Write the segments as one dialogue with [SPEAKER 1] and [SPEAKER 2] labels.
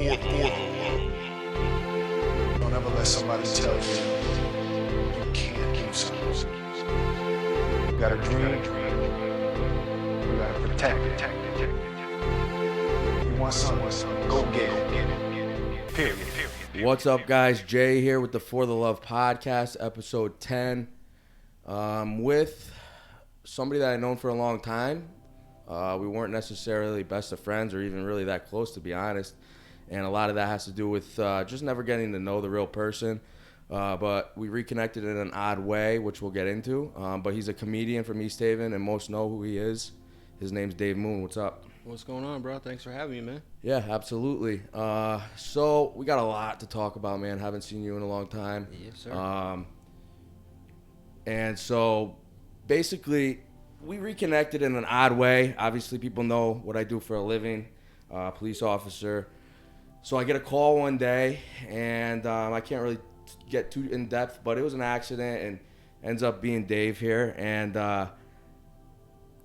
[SPEAKER 1] Don't ever let somebody tell you you can't do something. You gotta dream. You gotta protect it. You want something, go get it. Period.
[SPEAKER 2] What's up, guys? Jay here with the For the Love podcast, episode 10. With somebody that I've known for a long time. We weren't necessarily best of friends or even really that close, to be honest. And a lot of that has to do with just never getting to know the real person. But we reconnected in an odd way, which we'll get into. But he's a comedian from East Haven, and most know who he is. His name's Dave Moon. What's up?
[SPEAKER 3] What's going on, bro? Thanks for having me, man.
[SPEAKER 2] Yeah, absolutely. So we got a lot to talk about, man. Haven't seen you in a long time.
[SPEAKER 3] Yes, sir.
[SPEAKER 2] And so basically, we reconnected in an odd way. Obviously, people know what I do for a living, police officer. So I get a call one day, and I can't really get too in depth, but it was an accident, and ends up being Dave here. And I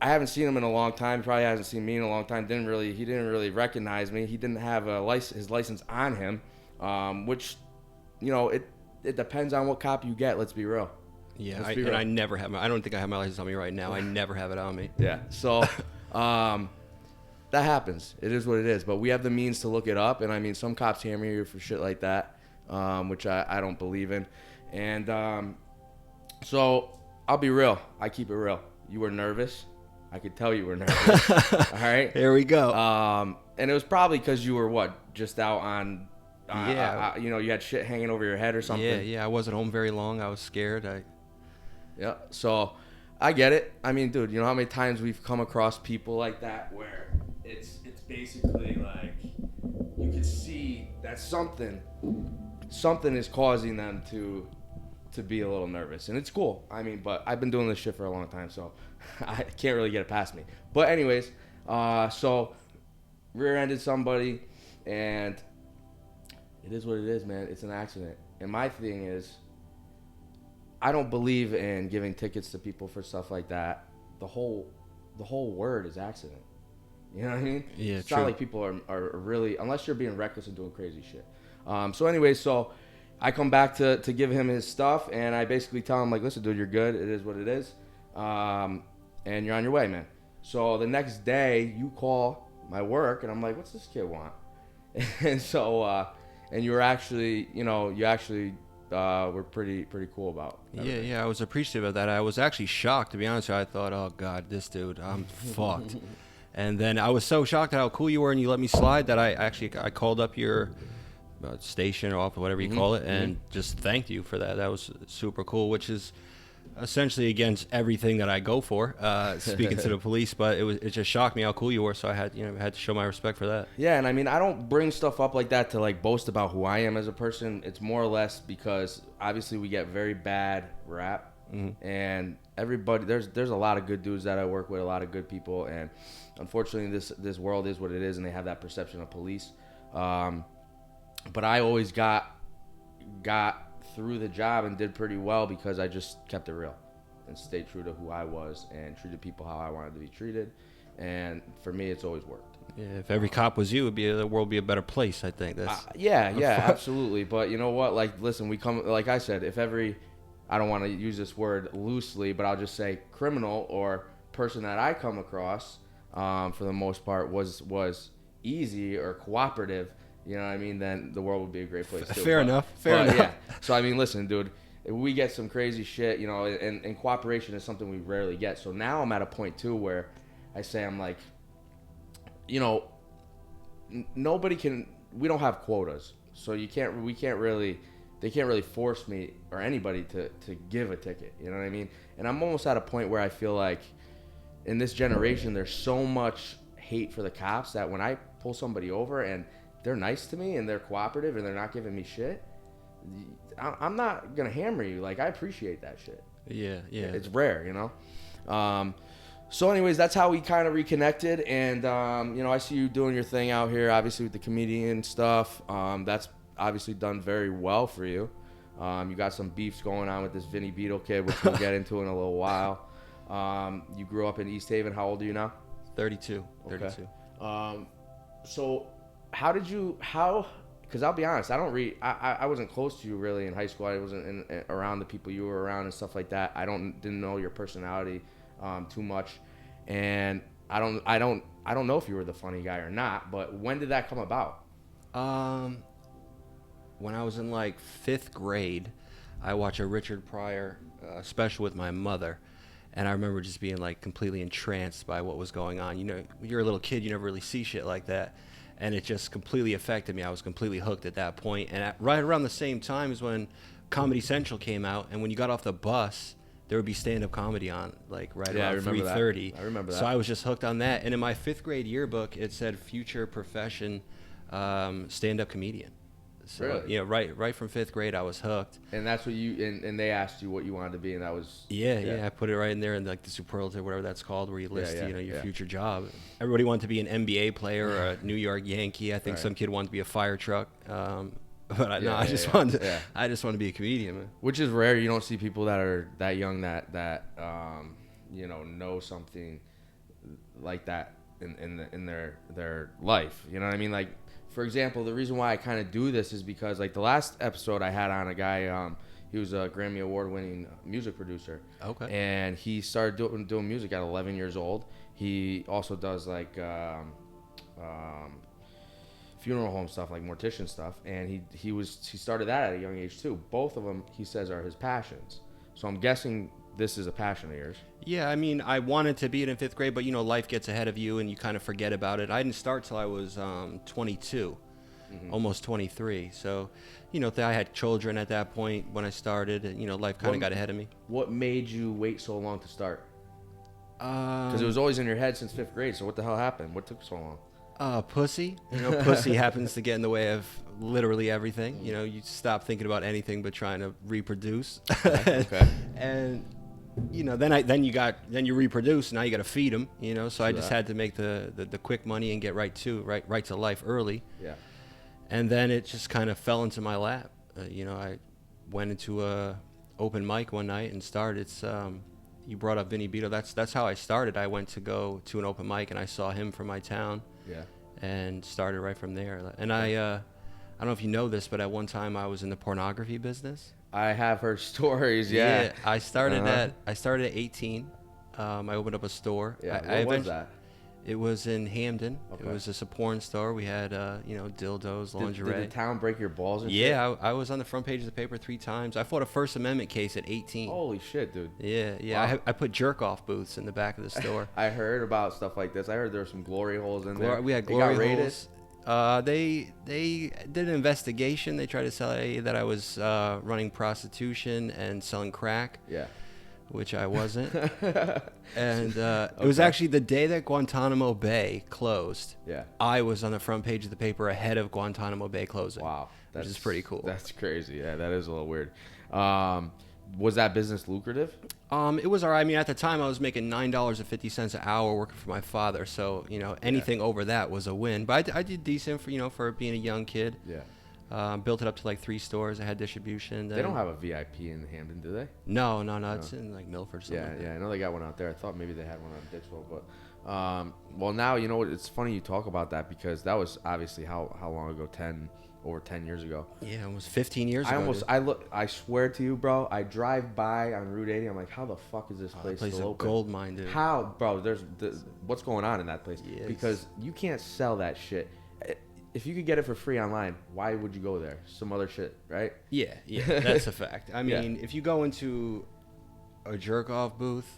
[SPEAKER 2] haven't seen him in a long time. He probably hasn't seen me in a long time. He didn't really recognize me. He didn't have his license on him, which, you know, it depends on what cop you get. Let's be real.
[SPEAKER 3] Yeah, I never have I don't think I have my license on me right now. I never have it on me.
[SPEAKER 2] Yeah, so that happens. It is what it is. But we have the means to look it up. And, I mean, some cops hammer you for shit like that, which I don't believe in. And so I'll be real. I keep it real. You were nervous. I could tell you were nervous. All right?
[SPEAKER 3] Here we go.
[SPEAKER 2] And it was probably because you were, just out on
[SPEAKER 3] yeah.
[SPEAKER 2] You had shit hanging over your head or something.
[SPEAKER 3] Yeah, I wasn't home very long. I was scared.
[SPEAKER 2] Yeah, so I get it. I mean, dude, you know how many times we've come across people like that where it's basically like you can see that something is causing them to be a little nervous, and it's cool. I mean, but I've been doing this shit for a long time, so I can't really get it past me. But anyways, so rear-ended somebody, and it is what it is, man. It's an accident. And my thing is, I don't believe in giving tickets to people for stuff like that. The whole word is accident. You know what I mean?
[SPEAKER 3] Yeah,
[SPEAKER 2] it's
[SPEAKER 3] true.
[SPEAKER 2] not like people are really, unless you're being reckless and doing crazy shit. So anyway, so I come back to give him his stuff, and I basically tell him, like, listen, dude, you're good. It is what it is. And you're on your way, man. So the next day, you call my work, and I'm like, what's this kid want? And so, and you were actually, were pretty cool about everything.
[SPEAKER 3] Yeah, I was appreciative of that. I was actually shocked, to be honest with you. I thought, oh, God, this dude, I'm fucked. And then I was so shocked at how cool you were, and you let me slide that I called up your station or whatever you call it, and just thanked you for that. That was super cool, which is essentially against everything that I go for, speaking to the police, but it just shocked me how cool you were, so I had to show my respect for that.
[SPEAKER 2] Yeah, and I mean, I don't bring stuff up like that to like boast about who I am as a person. It's more or less because obviously we get very bad rap, and everybody, there's a lot of good dudes that I work with, a lot of good people, and unfortunately this world is what it is, and they have that perception of police. But I always got through the job and did pretty well because I just kept it real and stayed true to who I was and treated people how I wanted to be treated. And for me, it's always worked.
[SPEAKER 3] Yeah, if every cop was you, the world would be a better place, I think. That's
[SPEAKER 2] yeah, absolutely. But you know what? Like, listen, like I said, if I don't want to use this word loosely, but I'll just say criminal or person that I come across, for the most part, was easy or cooperative, you know what I mean, then the world would be a great place too.
[SPEAKER 3] Fair enough.
[SPEAKER 2] Yeah. So, I mean, listen, dude, we get some crazy shit, and cooperation is something we rarely get. So now I'm at a point, too, where I say, I'm like, we don't have quotas. So they can't really force me or anybody to give a ticket, you know what I mean? And I'm almost at a point where I feel like in this generation, there's so much hate for the cops that when I pull somebody over and they're nice to me and they're cooperative and they're not giving me shit, I'm not gonna hammer you. Like, I appreciate that shit.
[SPEAKER 3] Yeah.
[SPEAKER 2] It's rare, So anyways, that's how we kind of reconnected, and I see you doing your thing out here, obviously with the comedian stuff. That's obviously done very well for you. You got some beefs going on with this Vinny Beedle kid, which we'll get into in a little while. You grew up in East Haven. How old are you now?
[SPEAKER 3] 32.
[SPEAKER 2] Okay. So how did you how? Because I'll be honest, I don't read. I wasn't close to you really in high school. I wasn't around the people you were around and stuff like that. Didn't know your personality too much, and I don't know if you were the funny guy or not. But when did that come about?
[SPEAKER 3] When I was in like 5th grade, I watched a Richard Pryor special with my mother, and I remember just being like completely entranced by what was going on. You know, when you're a little kid, you never really see shit like that, and it just completely affected me. I was completely hooked at that point. And right around the same time is when Comedy Central came out, and when you got off the bus, there would be stand-up comedy on, like around 3:30.
[SPEAKER 2] I remember that.
[SPEAKER 3] So I was just hooked on that. And in my 5th grade yearbook, it said future profession stand-up comedian. So,
[SPEAKER 2] really?
[SPEAKER 3] Yeah, right from 5th grade, I was hooked.
[SPEAKER 2] And that's what you and they asked you what you wanted to be, and that was
[SPEAKER 3] Yeah, I put it right in there in like the superlative, whatever that's called, where you list your future job. Everybody wanted to be an NBA player or a New York Yankee. I think some kid wanted to be a fire truck. But I just wanted to be a comedian, man.
[SPEAKER 2] Which is rare. You don't see people that are that young that know something like that in their life. You know what I mean? Like, for example, the reason why I kind of do this is because, like, the last episode I had on a guy, he was a Grammy Award-winning music producer.
[SPEAKER 3] Okay.
[SPEAKER 2] And he started doing music at 11 years old. He also does, like, funeral home stuff, like mortician stuff. And he started that at a young age, too. Both of them, he says, are his passions. So I'm guessing this is a passion of yours.
[SPEAKER 3] Yeah, I mean, I wanted to be it in 5th grade, but, life gets ahead of you and you kind of forget about it. I didn't start till I was 22, almost 23. So, I had children at that point when I started, and, life kind of got ahead of me.
[SPEAKER 2] What made you wait so long to start? Because it was always in your head since 5th grade, so what the hell happened? What took so long?
[SPEAKER 3] Pussy. Pussy happens to get in the way of literally everything. You stop thinking about anything but trying to reproduce.
[SPEAKER 2] Okay.
[SPEAKER 3] And then you reproduce. Now you got to feed them. So I just had to make the quick money and get right to life early.
[SPEAKER 2] Yeah.
[SPEAKER 3] And then it just kind of fell into my lap. I went into a open mic one night and started. You brought up Vinny Beedle. That's how I started. I went to go to an open mic and I saw him from my town.
[SPEAKER 2] Yeah.
[SPEAKER 3] And started right from there. And I don't know if you know this, but at one time I was in the pornography business.
[SPEAKER 2] I have heard stories. Yeah.
[SPEAKER 3] I started at 18. I opened up a store.
[SPEAKER 2] Yeah. What was that?
[SPEAKER 3] It was in Hamden.
[SPEAKER 2] Okay.
[SPEAKER 3] It was just a porn store. We had dildos, lingerie.
[SPEAKER 2] Did the town break your balls and shit?
[SPEAKER 3] Yeah, I was on the front page of the paper 3 times. I fought a First Amendment case at 18.
[SPEAKER 2] Holy shit, dude.
[SPEAKER 3] Yeah.
[SPEAKER 2] Wow.
[SPEAKER 3] I put jerk-off booths in the back of the store.
[SPEAKER 2] I heard about stuff like this. I heard there were some glory holes in there.
[SPEAKER 3] We had glory holes. They did an investigation. They tried to say that I was running prostitution and selling crack.
[SPEAKER 2] Yeah.
[SPEAKER 3] Which I wasn't. And it was actually the day that Guantanamo Bay closed.
[SPEAKER 2] Yeah.
[SPEAKER 3] I was on the front page of the paper ahead of Guantanamo Bay closing.
[SPEAKER 2] Wow.
[SPEAKER 3] Which is pretty cool.
[SPEAKER 2] That's crazy. Yeah, that is a little weird. Was that business lucrative?
[SPEAKER 3] It was all right. I mean, at the time, I was making $9.50 an hour working for my father. So, anything over that was a win. But I did decent for being a young kid.
[SPEAKER 2] Yeah.
[SPEAKER 3] Built it up to like 3 stores. I had distribution.
[SPEAKER 2] They don't have a VIP in Hamden, do they?
[SPEAKER 3] No. It's in like Milford or something.
[SPEAKER 2] Yeah. I know they got one out there. I thought maybe they had one on Dixwell, but well, now it's funny you talk about that because that was obviously how long ago? Over 10 years ago.
[SPEAKER 3] Yeah, almost 15 years ago.
[SPEAKER 2] I swear to you, bro. I drive by on Route 80. I'm like, how the fuck is this place
[SPEAKER 3] still
[SPEAKER 2] still
[SPEAKER 3] a
[SPEAKER 2] open?
[SPEAKER 3] Gold mine, dude.
[SPEAKER 2] How, bro? What's going on in that place?
[SPEAKER 3] Yes.
[SPEAKER 2] Because you can't sell that shit. If you could get it for free online, why would you go there? Some other shit, right?
[SPEAKER 3] Yeah, that's a fact. I mean, if you go into a jerk-off booth,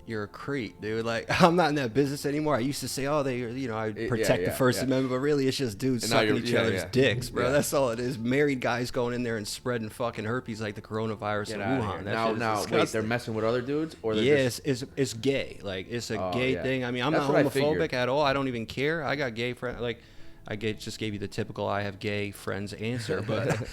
[SPEAKER 3] you're a creep, dude. Like, I'm not in that business anymore. I used to say, I protect the First Amendment, but really it's just dudes sucking each other's dicks, bro. Yeah. That's all it is. Married guys going in there and spreading fucking herpes like the coronavirus in Wuhan.
[SPEAKER 2] Now, wait, they're messing with other dudes? Or
[SPEAKER 3] it's gay. Like, it's a gay thing. I mean, I'm not homophobic at all. I don't even care. I got gay friends. Like, just gave you the typical I have gay friends answer, but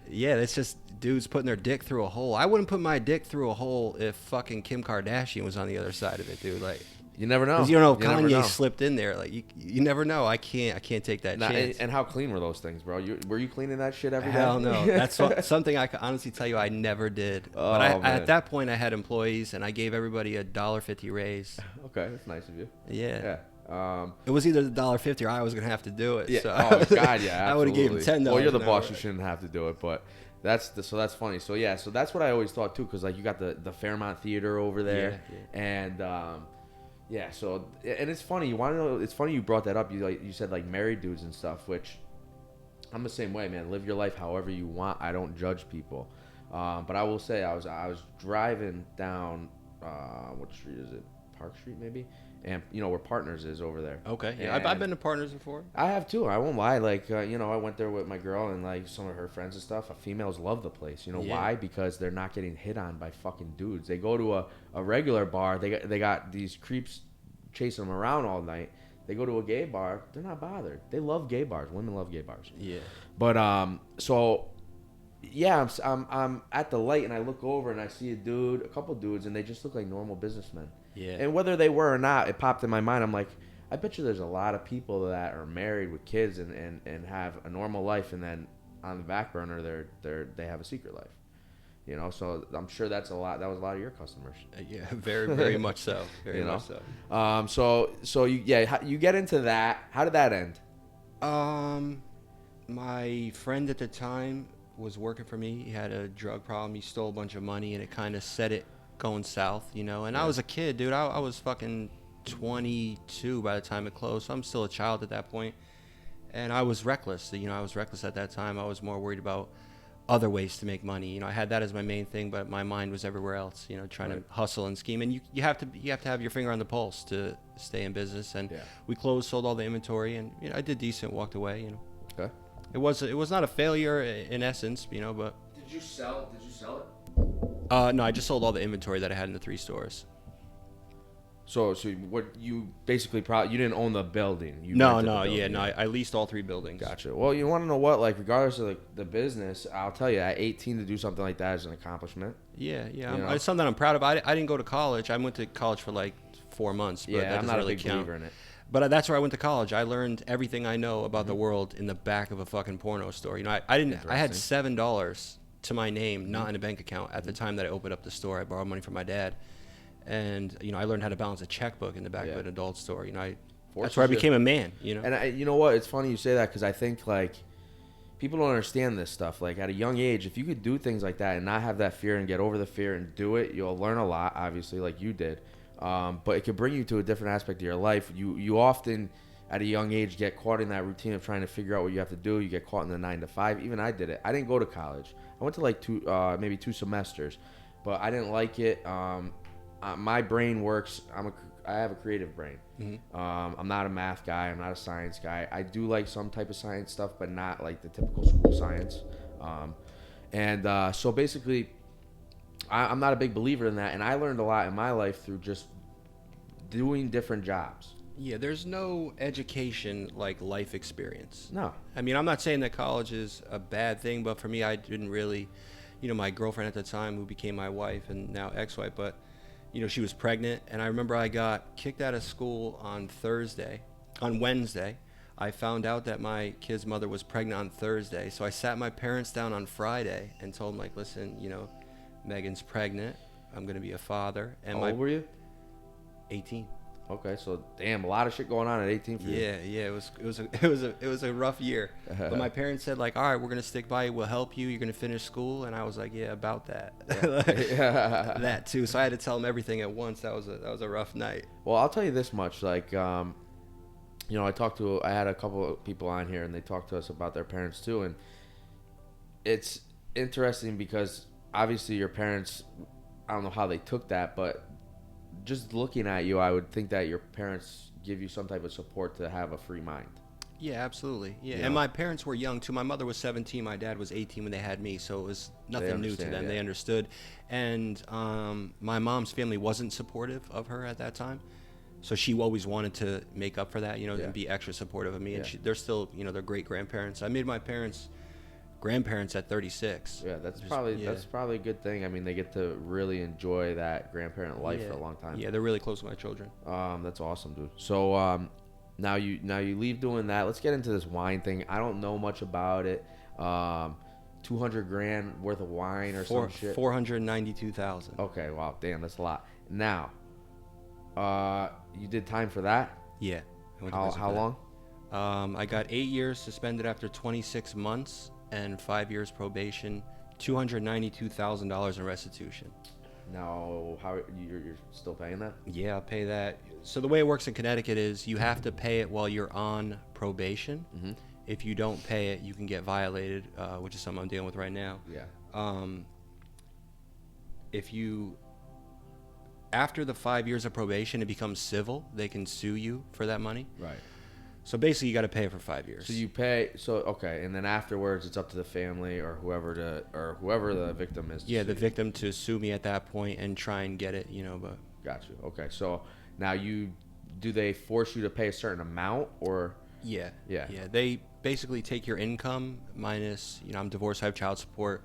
[SPEAKER 3] yeah, it's just dudes putting their dick through a hole. I wouldn't put my dick through a hole if fucking Kim Kardashian was on the other side of it, dude. Like,
[SPEAKER 2] you never know.
[SPEAKER 3] Because Kanye slipped in there. Like, you never know. I can't take that chance.
[SPEAKER 2] And how clean were those things, bro? Were you cleaning that shit every day?
[SPEAKER 3] Hell no. That's something I can honestly tell you I never did. But at that point, I had employees, and I gave everybody a $1.50 raise.
[SPEAKER 2] Okay, that's nice of you.
[SPEAKER 3] Yeah. It was either the $1.50 or I was gonna have to do it.
[SPEAKER 2] Yeah.
[SPEAKER 3] So
[SPEAKER 2] Oh God, yeah.
[SPEAKER 3] I would have gave him
[SPEAKER 2] absolutely.
[SPEAKER 3] $10.
[SPEAKER 2] Well, you're the
[SPEAKER 3] an
[SPEAKER 2] boss.
[SPEAKER 3] hour.
[SPEAKER 2] You shouldn't have to do it, but so that's funny. So yeah, so that's what I always thought too, because like you got the Fairmont Theater over there, and yeah. So and it's funny. You want to know? It's funny you brought that up. You said like married dudes and stuff, which I'm the same way, man. Live your life however you want. I don't judge people. But I will say I was driving down what street is it? Park Street maybe, and you know where Partners is over there.
[SPEAKER 3] Okay, yeah, I've been to Partners before.
[SPEAKER 2] I have too. I won't lie. Like you know, I went there with my girl and like some of her friends and stuff. Females love the place. You know why? Because they're not getting hit on by fucking dudes. They go to a regular bar. They got these creeps chasing them around all night. They go to a gay bar. They're not bothered. They love gay bars. Women love gay bars.
[SPEAKER 3] Yeah.
[SPEAKER 2] But so yeah, I'm at the light and I look over and I see a couple dudes, and they just look like normal businessmen.
[SPEAKER 3] Yeah.
[SPEAKER 2] And whether they were or not, it popped in my mind. I'm like, I bet you there's a lot of people that are married with kids and have a normal life, and then on the back burner they have a secret life. You know, so I'm sure that was a lot of your customers.
[SPEAKER 3] Yeah, very, very much so. Very much
[SPEAKER 2] so. So you get into that. How did that end?
[SPEAKER 3] My friend at the time was working for me. He had a drug problem. He stole a bunch of money, and it kind of set it going south, you know. And I was a kid, dude. I was fucking 22 by the time it closed. So I'm still a child at that point. And I was reckless. You know, I was reckless at that time. I was more worried about other ways to make money. You know, I had that as my main thing, but my mind was everywhere else, you know, trying to hustle and scheme. And you have to have your finger on the pulse to stay in business. And we sold all the inventory, and you know, I did decent, walked away, you know. Okay. It was not a failure in essence, you know, but
[SPEAKER 2] Did you sell it?
[SPEAKER 3] no, I just sold all the inventory that I had in the 3 stores.
[SPEAKER 2] So what you basically you didn't own the building.
[SPEAKER 3] I leased all 3 buildings.
[SPEAKER 2] Gotcha. Well, you want to know what? Like, regardless of the business, I'll tell you, at 18 to do something like that is an accomplishment.
[SPEAKER 3] Yeah. It's something I'm proud of. I didn't go to college. I went to college for like 4 months. But that
[SPEAKER 2] I'm not
[SPEAKER 3] really
[SPEAKER 2] a big
[SPEAKER 3] count.
[SPEAKER 2] believer in it.
[SPEAKER 3] But that's where I went to college. I learned everything I know about the world in the back of a fucking porno store. You know, I had $7 to my name, not in a bank account at the time that I opened up the store. I borrowed money from my dad. And, you know, I learned how to balance a checkbook in the back of an adult store. You know, that's where I became a man, you know.
[SPEAKER 2] And you know what? It's funny you say that, because I think, like, people don't understand this stuff. Like, at a young age, if you could do things like that and not have that fear and get over the fear and do it, you'll learn a lot, obviously, like you did. But it could bring you to a different aspect of your life. You often, at a young age, get caught in that routine of trying to figure out what you have to do. You get caught in the 9 to 5. Even I did it. I didn't go to college. I went to like maybe 2 semesters, but I didn't like it. My brain works. I have a creative brain. Mm-hmm. I'm not a math guy. I'm not a science guy. I do like some type of science stuff, but not like the typical school science. So basically, I'm not a big believer in that, and I learned a lot in my life through just doing different jobs.
[SPEAKER 3] Yeah, there's no education like life experience.
[SPEAKER 2] No.
[SPEAKER 3] I mean, I'm not saying that college is a bad thing, but for me, I didn't really, you know, my girlfriend at the time, who became my wife and now ex-wife, but, you know, she was pregnant, and I remember I got kicked out of school on Wednesday. I found out that my kid's mother was pregnant on Thursday, so I sat my parents down on Friday and told them, like, listen, you know, Megan's pregnant. I'm going to be a father. And
[SPEAKER 2] How old were you?
[SPEAKER 3] 18.
[SPEAKER 2] Okay, so damn, a lot of shit going on at 18 for you.
[SPEAKER 3] Yeah, it was a rough year. But my parents said, like, all right, we're gonna stick by you, we'll help you, you're gonna finish school, and I was like, yeah, about that. That too. So I had to tell them everything at once. That was a rough night.
[SPEAKER 2] Well, I'll tell you this much, like, you know, I had a couple of people on here, and they talked to us about their parents too, and it's interesting because obviously your parents, I don't know how they took that, but just looking at you, I would think that your parents give you some type of support to have a free mind.
[SPEAKER 3] Yeah, absolutely. Yeah,
[SPEAKER 2] You
[SPEAKER 3] and
[SPEAKER 2] know?
[SPEAKER 3] my parents were young too. My mother was 17. My dad was 18 when they had me, so it was nothing new to them.
[SPEAKER 2] Yeah.
[SPEAKER 3] They understood. And my mom's family wasn't supportive of her at that time, so she always wanted to make up for that, you know, and be extra supportive of me. And they're still, you know, they're great grandparents. I made my parents grandparents at 36.
[SPEAKER 2] Yeah, that's probably a good thing. I mean, they get to really enjoy that grandparent life for a long time.
[SPEAKER 3] Yeah, they're really close to my children.
[SPEAKER 2] That's awesome, dude. So now you leave doing that. Let's get into this wine thing. I don't know much about it. 200 grand worth of wine or some shit.
[SPEAKER 3] 492,000.
[SPEAKER 2] Okay, wow, damn, that's a lot. Now, you did time for that?
[SPEAKER 3] Yeah. I went to
[SPEAKER 2] How
[SPEAKER 3] prison
[SPEAKER 2] how
[SPEAKER 3] for
[SPEAKER 2] long?
[SPEAKER 3] that. I got 8 years suspended after 26 months and 5 years probation, $292,000 in restitution.
[SPEAKER 2] Now, how you're still paying that?
[SPEAKER 3] Yeah, I'll pay that. So the way it works in Connecticut is you have to pay it while you're on probation.
[SPEAKER 2] Mm-hmm.
[SPEAKER 3] If you don't pay it, you can get violated, which is something I'm dealing with right now.
[SPEAKER 2] Yeah.
[SPEAKER 3] If you, after the 5 years of probation, it becomes civil. They can sue you for that money.
[SPEAKER 2] Right.
[SPEAKER 3] So basically, you got to pay it for 5 years.
[SPEAKER 2] So you pay. So okay, and then afterwards, it's up to the family or whoever the victim is.
[SPEAKER 3] Yeah, the victim to sue me at that point and try and get it, But
[SPEAKER 2] Got you. Okay, so now do they force you to pay a certain amount or?
[SPEAKER 3] yeah.
[SPEAKER 2] Yeah.
[SPEAKER 3] They basically take your income minus, I'm divorced, I have child support,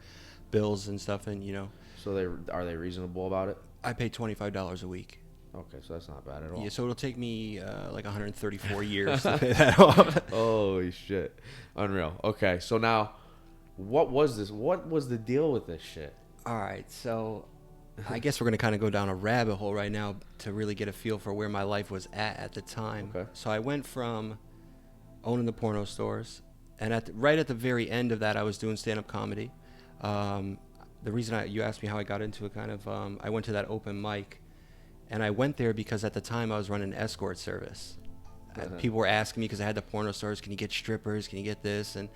[SPEAKER 3] bills and stuff, and
[SPEAKER 2] So are they reasonable about it?
[SPEAKER 3] I pay $25 a week.
[SPEAKER 2] Okay, so that's not bad at all.
[SPEAKER 3] Yeah, so it'll take me like 134 years to pay that off.
[SPEAKER 2] Holy shit. Unreal. Okay, so now, what was this? What was the deal with this shit?
[SPEAKER 3] All right, so I guess we're going to kind of go down a rabbit hole right now to really get a feel for where my life was at the time.
[SPEAKER 2] Okay.
[SPEAKER 3] So I went from owning the porno stores, and right at the very end of that, I was doing stand-up comedy. The reason you asked me how I got into it, I went to that open mic. And I went there because at the time I was running an escort service. People were asking me because I had the porno stores, can you get strippers? Can you get this? And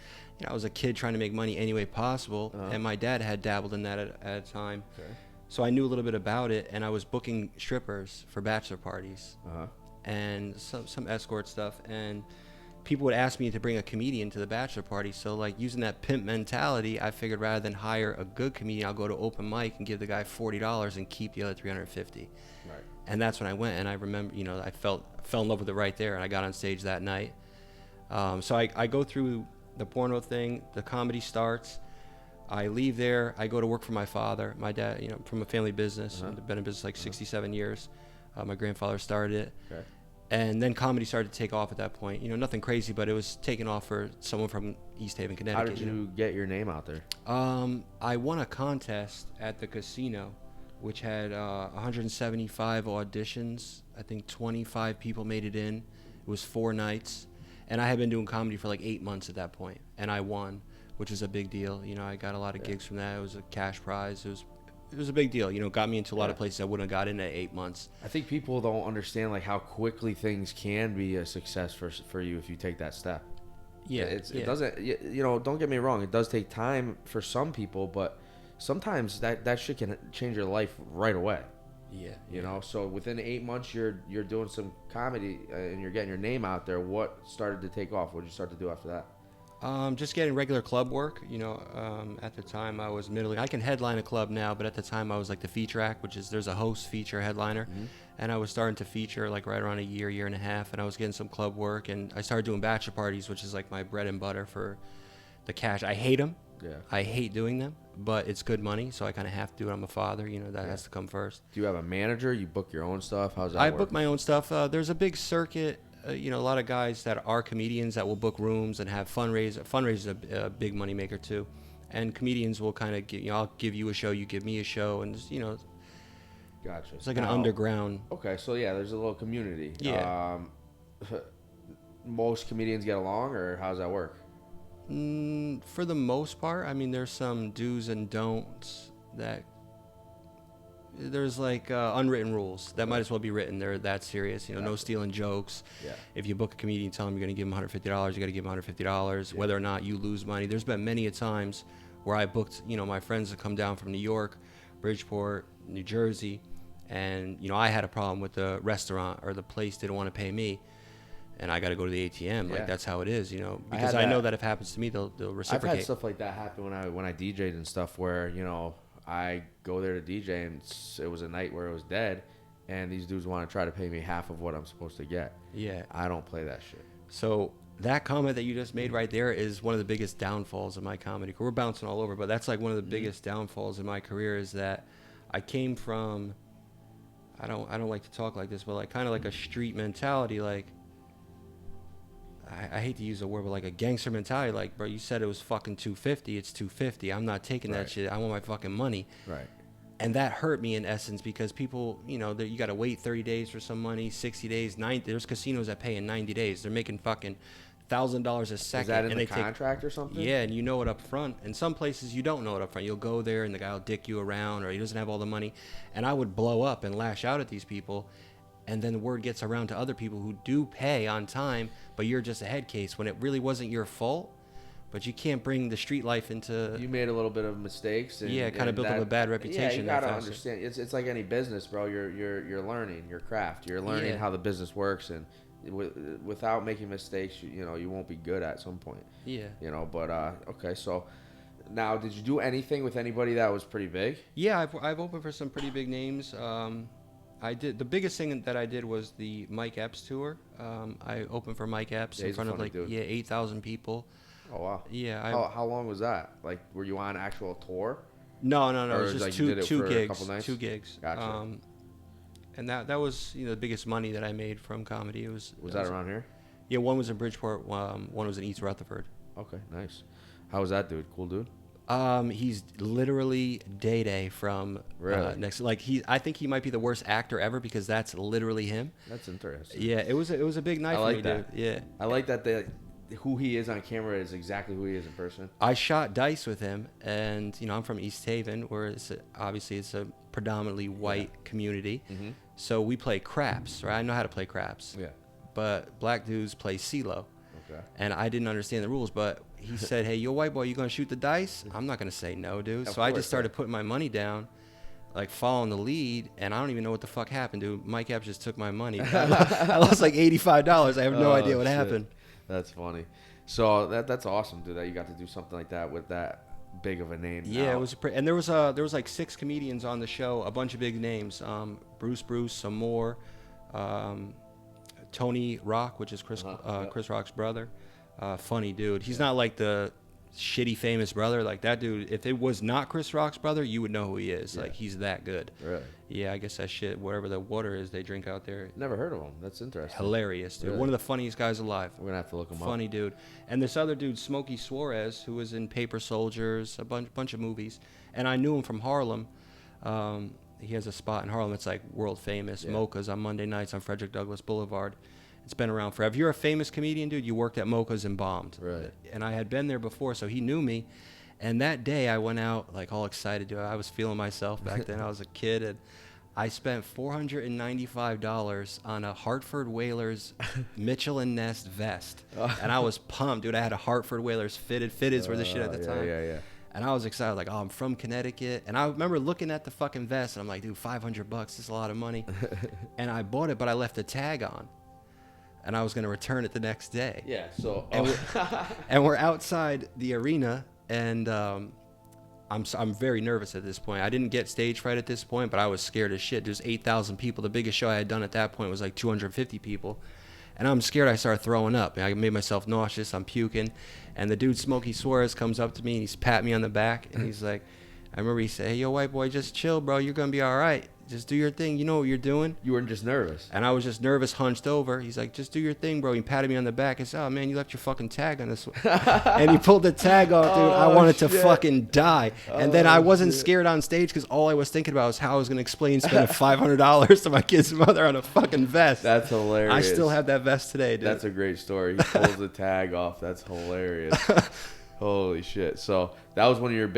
[SPEAKER 3] I was a kid trying to make money any way possible. And my dad had dabbled in that at a time.
[SPEAKER 2] Okay.
[SPEAKER 3] So I knew a little bit about it. And I was booking strippers for bachelor parties and some escort stuff. And people would ask me to bring a comedian to the bachelor party. So like using that pimp mentality, I figured rather than hire a good comedian, I'll go to open mic and give the guy $40 and keep the other $350.
[SPEAKER 2] Right.
[SPEAKER 3] And that's when I went, and I remember, I fell in love with it right there, and I got on stage that night. So I go through the porno thing, the comedy starts, I leave there, I go to work for my father, my dad, from a family business. I've been in business like 67 years. My grandfather started it. Okay. And then comedy started to take off at that point. Nothing crazy, but it was taking off for someone from East Haven, Connecticut.
[SPEAKER 2] How did you get your name out there?
[SPEAKER 3] I won a contest at the casino, which had 175 auditions. I think 25 people made it in. It was 4 nights. And I had been doing comedy for like 8 months at that point. And I won, which was a big deal. I got a lot of gigs from that. It was a cash prize. It was a big deal. Got me into a lot of places I wouldn't have got in at 8 months.
[SPEAKER 2] I think people don't understand like how quickly things can be a success for you if you take that step.
[SPEAKER 3] Yeah.
[SPEAKER 2] It doesn't, don't get me wrong. It does take time for some people, but sometimes that shit can change your life right away.
[SPEAKER 3] Yeah.
[SPEAKER 2] So within 8 months, you're doing some comedy and you're getting your name out there. What started to take off? What did you start to do after that?
[SPEAKER 3] Just getting regular club work. At the time I was middling. I can headline a club now, but at the time I was like the feature act, which is there's a host, feature, headliner. And I was starting to feature like right around a year and a half, and I was getting some club work, and I started doing bachelor parties, which is like my bread and butter for the cash. I hate them.
[SPEAKER 2] Yeah.
[SPEAKER 3] I hate doing them, but it's good money, so I kind of have to do it. I'm a father, that has to come first.
[SPEAKER 2] Do you have a manager? You book your own stuff? How's that
[SPEAKER 3] I
[SPEAKER 2] work?
[SPEAKER 3] book my own stuff. There's a big circuit. A lot of guys that are comedians that will book rooms and have fundraisers. Fundraisers is a big money maker too, and comedians will kind of give. I'll give you a show, you give me a show, and
[SPEAKER 2] Gotcha.
[SPEAKER 3] It's like an underground.
[SPEAKER 2] Okay, so yeah, there's a little community.
[SPEAKER 3] Yeah.
[SPEAKER 2] Most comedians get along, or how's that work?
[SPEAKER 3] For the most part, I mean, there's some do's and don'ts that. There's like unwritten rules that might as well be written. They're that serious, no stealing jokes. Yeah. If you book a comedian, tell them you're going to give them $150, you got to give them $150, whether or not you lose money. There's been many a times where I booked, my friends that come down from New York, Bridgeport, New Jersey, and, I had a problem with the restaurant or the place didn't want to pay me, and I got to go to the ATM. Like, that's how it is, because I know that if it happens to me, they'll reciprocate.
[SPEAKER 2] I've had stuff like that happen when I DJ'd and stuff where, I go there to DJ and it was a night where it was dead, and these dudes want to try to pay me half of what I'm supposed to get.
[SPEAKER 3] Yeah.
[SPEAKER 2] I don't play that shit.
[SPEAKER 3] So that comment that you just made right there is one of the biggest downfalls of my comedy career. We're bouncing all over, but that's like one of the biggest downfalls in my career is that I came from, I don't like to talk like this, but like kind of like a street mentality, like I hate to use the word, but like a gangster mentality. Like, bro, you said it was fucking $250. It's $250. I'm not taking that shit. I want my fucking money.
[SPEAKER 2] Right.
[SPEAKER 3] And that hurt me in essence because people, you know, you got to wait 30 days for some money, 60 days, 90. There's casinos that pay in 90 days. They're making fucking $1,000 a second.
[SPEAKER 2] Is that in
[SPEAKER 3] and
[SPEAKER 2] the
[SPEAKER 3] they
[SPEAKER 2] contract or something?
[SPEAKER 3] Yeah, and you know it up front. And some places you don't know it up front. You'll go there and the guy will dick you around, or he doesn't have all the money. And I would blow up and lash out at these people. And then the word gets around to other people who do pay on time, but you're just a head case when it really wasn't your fault. But you can't bring the street life into.
[SPEAKER 2] You made a little bit of mistakes. And,
[SPEAKER 3] yeah, kind of built up a bad reputation.
[SPEAKER 2] Yeah, you gotta understand. It's like any business, bro. You're learning your craft. You're learning how the business works, and without making mistakes, you know, you won't be good at some point.
[SPEAKER 3] Yeah.
[SPEAKER 2] You know, but okay. So now, did you do anything with anybody that was pretty big?
[SPEAKER 3] Yeah, I've opened for some pretty big names. I did the biggest thing that I did was the Mike Epps tour. I opened for Mike Epps in front of 8,000 people.
[SPEAKER 2] Oh wow!
[SPEAKER 3] Yeah.
[SPEAKER 2] How long was that? Like, were you on actual tour?
[SPEAKER 3] No. It was just
[SPEAKER 2] like
[SPEAKER 3] two gigs.
[SPEAKER 2] Two gigs. Gotcha.
[SPEAKER 3] And that was, you know, the biggest money that I made from comedy. It was
[SPEAKER 2] that around here?
[SPEAKER 3] Yeah, one was in Bridgeport. One was in East Rutherford.
[SPEAKER 2] Okay, nice. How was that dude? Cool dude.
[SPEAKER 3] He's literally Day from next. Like I think he might be the worst actor ever because that's literally him.
[SPEAKER 2] That's interesting.
[SPEAKER 3] Yeah, it was a big night for me, dude. Yeah,
[SPEAKER 2] I like that. Who he is on camera is exactly who he is in person.
[SPEAKER 3] I shot dice with him, and you know I'm from East Haven, where obviously it's a predominantly white community. Mm-hmm. So we play craps, right? I know how to play craps.
[SPEAKER 2] Yeah.
[SPEAKER 3] But black dudes play CeeLo.
[SPEAKER 2] Okay.
[SPEAKER 3] And I didn't understand the rules, but he said, "Hey, yo, white boy, you gonna shoot the dice?" I'm not gonna say no, dude. So I just started putting my money down, like following the lead, and I don't even know what the fuck happened, dude. Mike Epps just took my money. I lost like $85. I have no idea what happened.
[SPEAKER 2] That's funny. So that's awesome, dude. That you got to do something like that with that big of a name.
[SPEAKER 3] Yeah, it was and there was like 6 comedians on the show, a bunch of big names. Bruce, some more. Tony Rock, which is Chris Rock's brother. Funny dude. He's not like the shitty famous brother. Like that dude, if it was not Chris Rock's brother, you would know who he is. Yeah. Like he's that good.
[SPEAKER 2] Really?
[SPEAKER 3] Yeah, I guess that shit, whatever the water is they drink out there.
[SPEAKER 2] Never heard of him. That's interesting.
[SPEAKER 3] Hilarious, dude.
[SPEAKER 2] Really?
[SPEAKER 3] One of the funniest guys alive.
[SPEAKER 2] We're gonna have to look him up.
[SPEAKER 3] Funny dude. And this other dude, Smokey Suarez, who was in Paper Soldiers, a bunch of movies, and I knew him from Harlem. He has a spot in Harlem. It's like world famous. Yeah. Mocha's on Monday nights on Frederick Douglass Boulevard. It's been around forever. If you're a famous comedian, dude, you worked at Mocha's and bombed.
[SPEAKER 2] Right.
[SPEAKER 3] And I had been there before, so he knew me. And that day I went out like all excited, dude. I was feeling myself back then. I was a kid, and I spent $495 on a Hartford Whalers Mitchell and Ness vest. And I was pumped, dude. I had a Hartford Whalers fitted. Fitteds were the shit at the time.
[SPEAKER 2] Yeah.
[SPEAKER 3] And I was excited, like, oh, I'm from Connecticut. And I remember looking at the fucking vest, and I'm like, dude, $500, this is a lot of money. And I bought it, but I left the tag on. And I was going to return it the next day.
[SPEAKER 2] Yeah, so...
[SPEAKER 3] And we're outside the arena, and I'm very nervous at this point. I didn't get stage fright at this point, but I was scared as shit. There's 8,000 people. The biggest show I had done at that point was like 250 people. And I'm scared I started throwing up. I made myself nauseous. I'm puking. And the dude, Smokey Suarez, comes up to me, and he's patting me on the back. And he's like, I remember he said, "Hey, yo, white boy, just chill, bro. You're going to be all right. Just do your thing. You know what you're doing."
[SPEAKER 2] You weren't just nervous.
[SPEAKER 3] And I was just nervous, hunched over. He's like, "Just do your thing, bro." He patted me on the back and said, "Oh, man, you left your fucking tag on this one." And he pulled the tag off, dude. I wanted to fucking die. And then I wasn't scared on stage because all I was thinking about was how I was going to explain spending $500 to my kid's mother on a fucking vest.
[SPEAKER 2] That's hilarious.
[SPEAKER 3] I still have that vest today, dude.
[SPEAKER 2] That's a great story. He pulls the tag off. That's hilarious. Holy shit. So that was one of your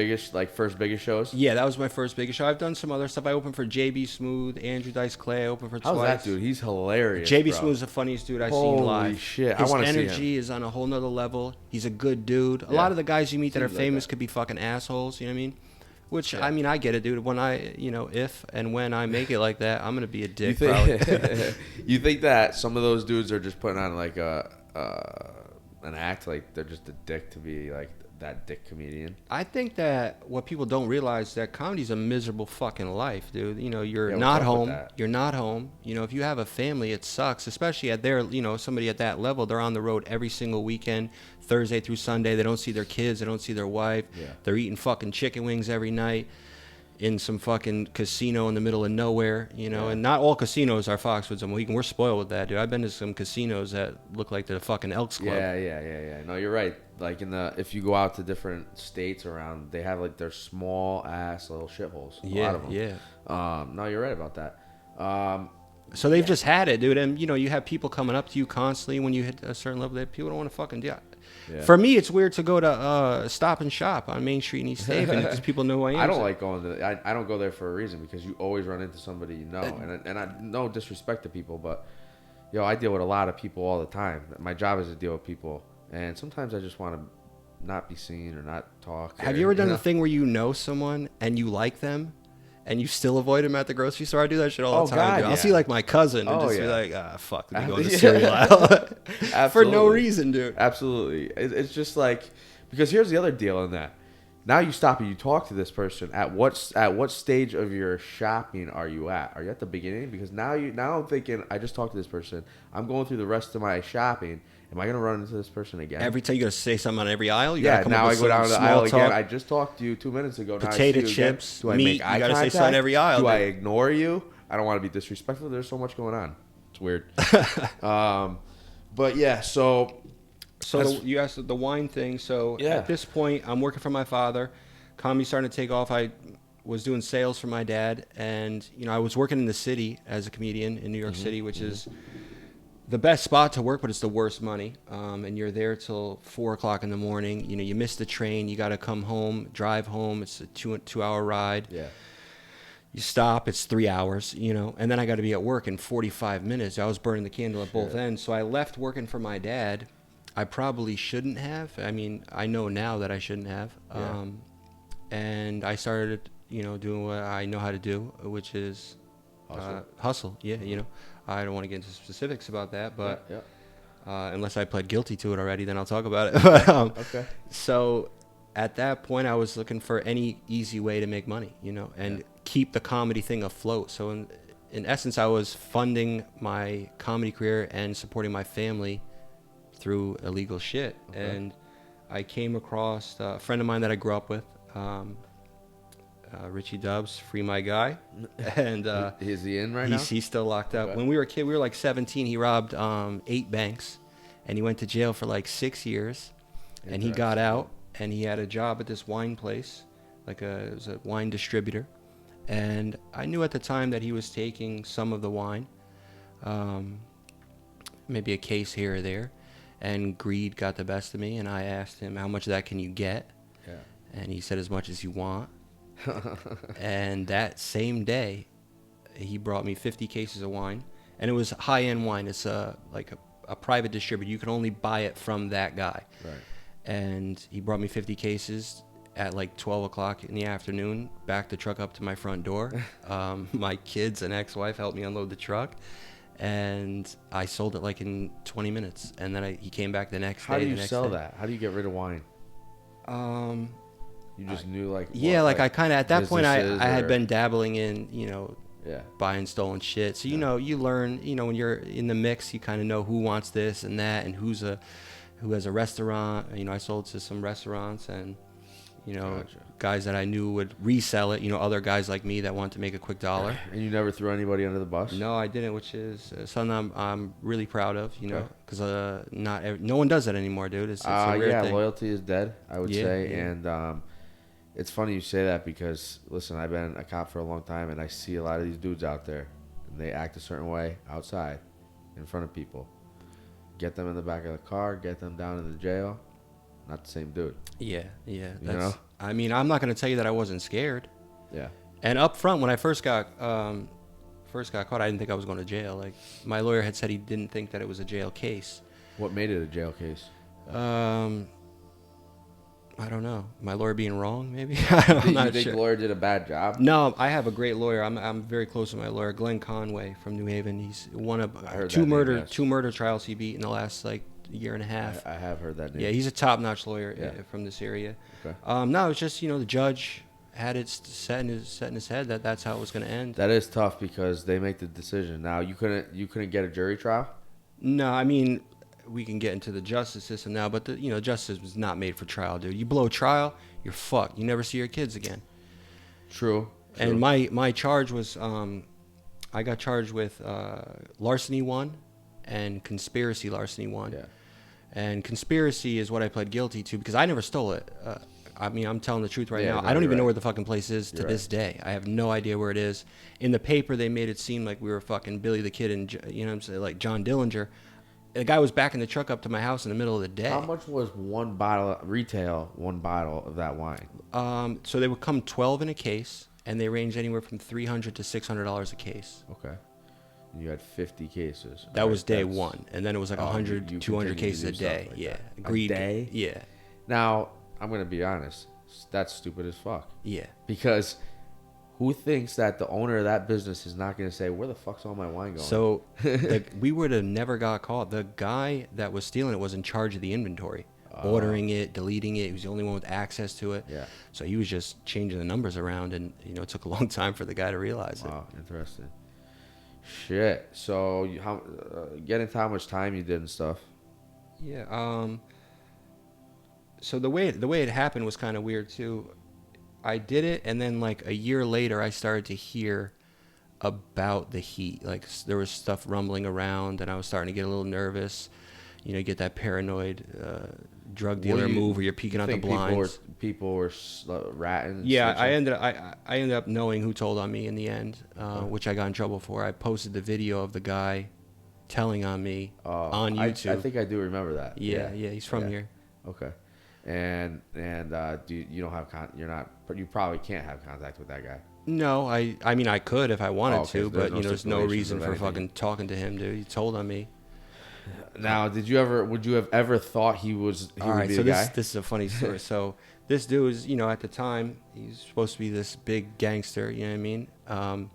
[SPEAKER 2] first biggest shows?
[SPEAKER 3] Yeah, that was my first biggest show. I've done some other stuff. I opened for JB Smooth, Andrew Dice Clay. I opened for twice.
[SPEAKER 2] How's that dude? He's hilarious,
[SPEAKER 3] JB Smooth's the funniest dude I've seen live.
[SPEAKER 2] Holy shit.
[SPEAKER 3] His
[SPEAKER 2] I want to see him.
[SPEAKER 3] energy is on a whole nother level. He's a good dude. A lot of the guys you meet that are famous could be fucking assholes, you know what I mean? Which, I mean, I get it, dude. When if and when I make it like that, I'm going to be a dick, probably.
[SPEAKER 2] You think that some of those dudes are just putting on like an act, like they're just a dick to be like that dick comedian?
[SPEAKER 3] I think that what people don't realize is that comedy's a miserable fucking life, dude. You know, you're not home. You're not home. You know, if you have a family, it sucks, especially at somebody at that level. They're on the road every single weekend, Thursday through Sunday. They don't see their kids. They don't see their wife. Yeah. They're eating fucking chicken wings every night. in some fucking casino in the middle of nowhere, and not all casinos are Foxwoods and Mohegan. We're spoiled with that, dude. I've been to some casinos that look like the fucking Elks Club.
[SPEAKER 2] Yeah. No, you're right. Like if you go out to different states around, they have like their small ass little shitholes. A lot of them.
[SPEAKER 3] Yeah.
[SPEAKER 2] No, you're right about that.
[SPEAKER 3] So they've just had it, dude. And, you have people coming up to you constantly when you hit a certain level that people don't want to fucking do. Yeah. For me, it's weird to go to Stop and Shop on Main Street in East Haven because people know who I am.
[SPEAKER 2] I don't like going to. I don't go there for a reason because you always run into somebody you know, and I no disrespect to people, but I deal with a lot of people all the time. My job is to deal with people, and sometimes I just want to not be seen or not talk.
[SPEAKER 3] Have you ever done the thing where you know someone and you like them? And you still avoid them at the grocery store? I do that shit all the time.
[SPEAKER 2] God,
[SPEAKER 3] dude. I'll see like my cousin and just be like, fuck, let me go in the cereal aisle. For no reason, dude.
[SPEAKER 2] Absolutely. It's just like, because here's the other deal in that. Now you stop and you talk to this person. At what stage of your shopping are you at? Are you at the beginning? Because now I'm thinking, I just talked to this person. I'm going through the rest of my shopping. Am I going to run into this person again?
[SPEAKER 3] Every time you got to say something on every aisle?
[SPEAKER 2] Now I go down the aisle again. I just talked to you 2 minutes ago.
[SPEAKER 3] Potato chips,
[SPEAKER 2] do I
[SPEAKER 3] meat,
[SPEAKER 2] make eye
[SPEAKER 3] you got to
[SPEAKER 2] contact?
[SPEAKER 3] say something on every aisle.
[SPEAKER 2] Do I ignore you? I don't want to be disrespectful. There's so much going on. It's weird. But yeah, so
[SPEAKER 3] you asked the wine thing. So
[SPEAKER 2] Yeah.
[SPEAKER 3] at this point, I'm working for my father. Comedy's starting to take off. I was doing sales for my dad. And, I was working in the city as a comedian in New York City, which is the best spot to work, but it's the worst money. And you're there till 4 o'clock in the morning. You miss the train. You got to come home, drive home. It's a 2-hour ride.
[SPEAKER 2] Yeah.
[SPEAKER 3] You stop. It's 3 hours, and then I got to be at work in 45 minutes. I was burning the candle at both ends. So I left working for my dad. I probably shouldn't have. I mean, I know now that I shouldn't have.
[SPEAKER 2] Yeah.
[SPEAKER 3] And I started, doing what I know how to do, which is hustle. Yeah, I don't want to get into specifics about that, but unless I pled guilty to it already, then I'll talk about it. But,
[SPEAKER 2] Okay.
[SPEAKER 3] So at that point, I was looking for any easy way to make money, and keep the comedy thing afloat. So in essence, I was funding my comedy career and supporting my family through illegal shit. Okay. And I came across a friend of mine that I grew up with, Richie Dubs, free my guy. And
[SPEAKER 2] is he in right now?
[SPEAKER 3] He's still locked up. Okay. When we were a kid, we were like 17. He robbed 8 banks, and he went to jail for like 6 years. And he got out, and he had a job at this wine place, it was a wine distributor. And I knew at the time that he was taking some of the wine, maybe a case here or there. And greed got the best of me, and I asked him, how much of that can you get? Yeah. And he said, as much as you want. And that same day, he brought me 50 cases of wine. And it was high-end wine. It's like a private distributor. You can only buy it from that guy.
[SPEAKER 2] Right.
[SPEAKER 3] And he brought me 50 cases at like 12 o'clock in the afternoon, backed the truck up to my front door. My kids and ex-wife helped me unload the truck. And I sold it like in 20 minutes. And then he came back the next day.
[SPEAKER 2] How do you sell that? How do you get rid of wine? You just knew like...
[SPEAKER 3] Yeah, like I kind of... At that point, I had been dabbling in, buying stolen shit. So, you learn, when you're in the mix, you kind of know who wants this and that and who has a restaurant. I sold to some restaurants and...
[SPEAKER 2] Gotcha.
[SPEAKER 3] Guys that I knew would resell it, other guys like me that want to make a quick dollar.
[SPEAKER 2] And you never threw anybody under the bus?
[SPEAKER 3] No, I didn't, which is something I'm really proud of, because no one does that anymore, dude. It's a rare thing.
[SPEAKER 2] Loyalty is dead, I would say. Yeah. And it's funny you say that because, listen, I've been a cop for a long time, and I see a lot of these dudes out there, and they act a certain way outside in front of people. Get them in the back of the car, get them down to the jail. Not the same dude.
[SPEAKER 3] Yeah. I mean, I'm not going to tell you that I wasn't scared.
[SPEAKER 2] Yeah.
[SPEAKER 3] And up front, when I first got caught, I didn't think I was going to jail. Like, my lawyer had said he didn't think that it was a jail case.
[SPEAKER 2] What made it a jail case?
[SPEAKER 3] I don't know. My lawyer being wrong, maybe?
[SPEAKER 2] I'm not sure. You think the lawyer did a bad job?
[SPEAKER 3] No, I have a great lawyer. I'm very close to my lawyer, Glenn Conway from New Haven. He's one of two murder trials he beat in the last year and a half.
[SPEAKER 2] I have heard that name.
[SPEAKER 3] Yeah, he's a top-notch lawyer from this area.
[SPEAKER 2] Okay.
[SPEAKER 3] No, it's just the judge had it set in his head that that's how it was going to end.
[SPEAKER 2] That is tough because they make the decision. Now you couldn't get a jury trial?
[SPEAKER 3] No, I mean, we can get into the justice system now, but the justice was not made for trial, dude. You blow trial, you're fucked. You never see your kids again.
[SPEAKER 2] True.
[SPEAKER 3] And my charge was I got charged with larceny 1 and conspiracy larceny 1.
[SPEAKER 4] Yeah.
[SPEAKER 3] And conspiracy is what I pled guilty to because I never stole it. I mean, I'm telling the truth right
[SPEAKER 4] Yeah,
[SPEAKER 3] now.
[SPEAKER 4] no,
[SPEAKER 3] I don't
[SPEAKER 4] you're
[SPEAKER 3] even know
[SPEAKER 4] right.
[SPEAKER 3] where the fucking place is to this day. I have no idea where it is. In the paper, they made it seem like we were fucking Billy the Kid and, you know what I'm saying, like John Dillinger. The guy was backing the truck up to my house in the middle of the day.
[SPEAKER 4] How much was one bottle of that wine?
[SPEAKER 3] So they would come 12 in a case, and they ranged anywhere from $300 to $600 a case.
[SPEAKER 4] Okay. You had 50 cases.
[SPEAKER 3] That was day
[SPEAKER 4] That's-
[SPEAKER 3] one. And then it was like
[SPEAKER 4] Oh,
[SPEAKER 3] 100,
[SPEAKER 4] you
[SPEAKER 3] 200
[SPEAKER 4] continue to
[SPEAKER 3] cases
[SPEAKER 4] do
[SPEAKER 3] a
[SPEAKER 4] stuff
[SPEAKER 3] day.
[SPEAKER 4] like
[SPEAKER 3] Yeah.
[SPEAKER 4] that.
[SPEAKER 3] Agreed.
[SPEAKER 4] A day?
[SPEAKER 3] Yeah.
[SPEAKER 4] Now, I'm going to be honest. That's stupid as fuck.
[SPEAKER 3] Yeah.
[SPEAKER 4] Because who thinks that the owner of that business is not going to say, where the fuck's all my wine going?
[SPEAKER 3] So we would have never got caught. The guy that was stealing it was in charge of the inventory, ordering it, deleting it. He was the only one with access to it.
[SPEAKER 4] Yeah.
[SPEAKER 3] So he was just changing the numbers around, and it took a long time for the guy to realize
[SPEAKER 4] Wow, interesting. Shit. So, get into how much time you did and stuff.
[SPEAKER 3] it. Yeah. So the way it happened was kind of weird too. I did it, and then like a year later, I started to hear about the heat. Like there was stuff rumbling around, and I was starting to get a little nervous. You get that paranoid drug dealer move where you're peeking out the blinds.
[SPEAKER 4] People were ratting?
[SPEAKER 3] Yeah,
[SPEAKER 4] snitching?
[SPEAKER 3] I ended up knowing who told on me in the end, which I got in trouble for. I posted the video of the guy telling on me on YouTube.
[SPEAKER 4] I think I do remember that.
[SPEAKER 3] Yeah, he's from here.
[SPEAKER 4] Okay. And you don't have you probably can't have contact with that guy.
[SPEAKER 3] No, I mean I could if I wanted
[SPEAKER 4] Okay,
[SPEAKER 3] to,
[SPEAKER 4] so
[SPEAKER 3] but
[SPEAKER 4] there's
[SPEAKER 3] there's no
[SPEAKER 4] stipulations
[SPEAKER 3] reason
[SPEAKER 4] of
[SPEAKER 3] for
[SPEAKER 4] anything.
[SPEAKER 3] fucking talking to him, dude. He told on me.
[SPEAKER 4] Now, would you have ever thought he
[SPEAKER 3] All
[SPEAKER 4] would
[SPEAKER 3] right,
[SPEAKER 4] be
[SPEAKER 3] so
[SPEAKER 4] the guy?
[SPEAKER 3] this is a funny story. So this dude was, at the time, he's supposed to be this big gangster, you know what I mean?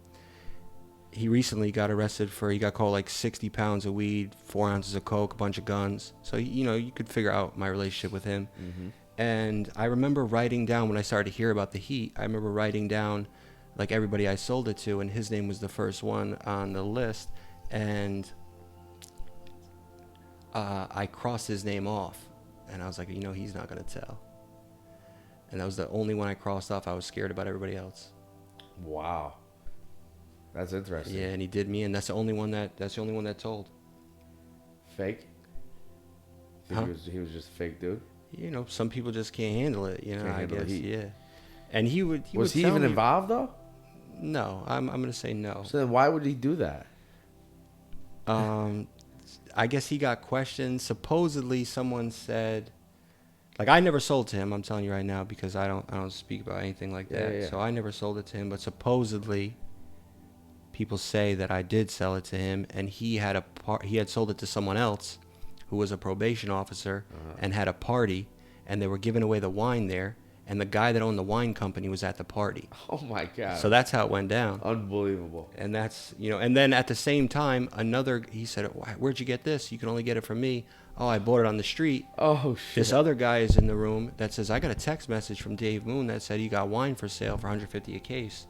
[SPEAKER 3] He recently got arrested he got caught like 60 pounds of weed, 4 ounces of coke, a bunch of guns. So, you could figure out my relationship with him.
[SPEAKER 4] Mm-hmm.
[SPEAKER 3] And I remember writing down, when I started to hear about the heat, I remember writing down like everybody I sold it to, and his name was the first one on the list. And I crossed his name off, and I was like, he's not going to tell. And that was the only one I crossed off. I was scared about everybody else.
[SPEAKER 4] Wow. That's interesting.
[SPEAKER 3] Yeah, and he did me, and that's the only one that told.
[SPEAKER 4] Fake? Think
[SPEAKER 3] Huh?
[SPEAKER 4] he was just a fake dude?
[SPEAKER 3] Some people just can't handle it,
[SPEAKER 4] Can't
[SPEAKER 3] I
[SPEAKER 4] handle the
[SPEAKER 3] guess,
[SPEAKER 4] heat.
[SPEAKER 3] yeah. And he would
[SPEAKER 4] Was he
[SPEAKER 3] tell
[SPEAKER 4] even
[SPEAKER 3] me-
[SPEAKER 4] involved though?
[SPEAKER 3] No, I'm going to say no.
[SPEAKER 4] So then why would he do that?
[SPEAKER 3] I guess he got questioned. Supposedly, someone said, like, I never sold to him. I'm telling you right now, because I don't speak about anything like that.
[SPEAKER 4] Yeah.
[SPEAKER 3] So I never sold it to him. But supposedly, people say that I did sell it to him, and he had sold it to someone else, who was a probation officer, and had a party, and they were giving away the wine there, and the guy that owned the wine company was at the party.
[SPEAKER 4] Oh my God.
[SPEAKER 3] So that's how it went down.
[SPEAKER 4] Unbelievable.
[SPEAKER 3] And that's, and then at the same time, he said, where'd you get this? You can only get it from me. Oh, I bought it on the street.
[SPEAKER 4] Oh shit.
[SPEAKER 3] This other guy is in the room that says, I got a text message from Dave Moon that said he got wine for sale for $150 a case.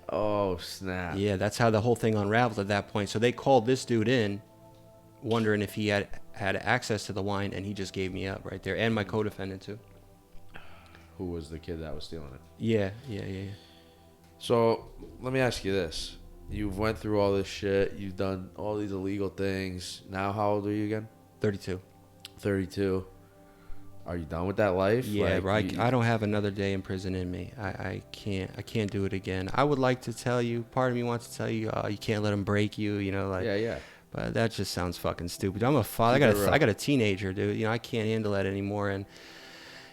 [SPEAKER 4] Oh snap.
[SPEAKER 3] Yeah, that's how the whole thing unraveled at that point. So they called this dude in, wondering if he had access to the wine, and he just gave me up right there, and my co-defendant too.
[SPEAKER 4] Who was the kid that was stealing it?
[SPEAKER 3] Yeah.
[SPEAKER 4] So let me ask you this: you've went through all this shit. You've done all these illegal things. Now, how old are you again?
[SPEAKER 3] 32.
[SPEAKER 4] 32. Are you done with that life?
[SPEAKER 3] Yeah,
[SPEAKER 4] Like,
[SPEAKER 3] right. I don't have another day in prison in me. I can't do it again. I would like to tell you, part of me wants to tell you, you can't let them break you,
[SPEAKER 4] Yeah.
[SPEAKER 3] But that just sounds fucking stupid. I'm a father. I got a teenager, dude. I can't handle that anymore. And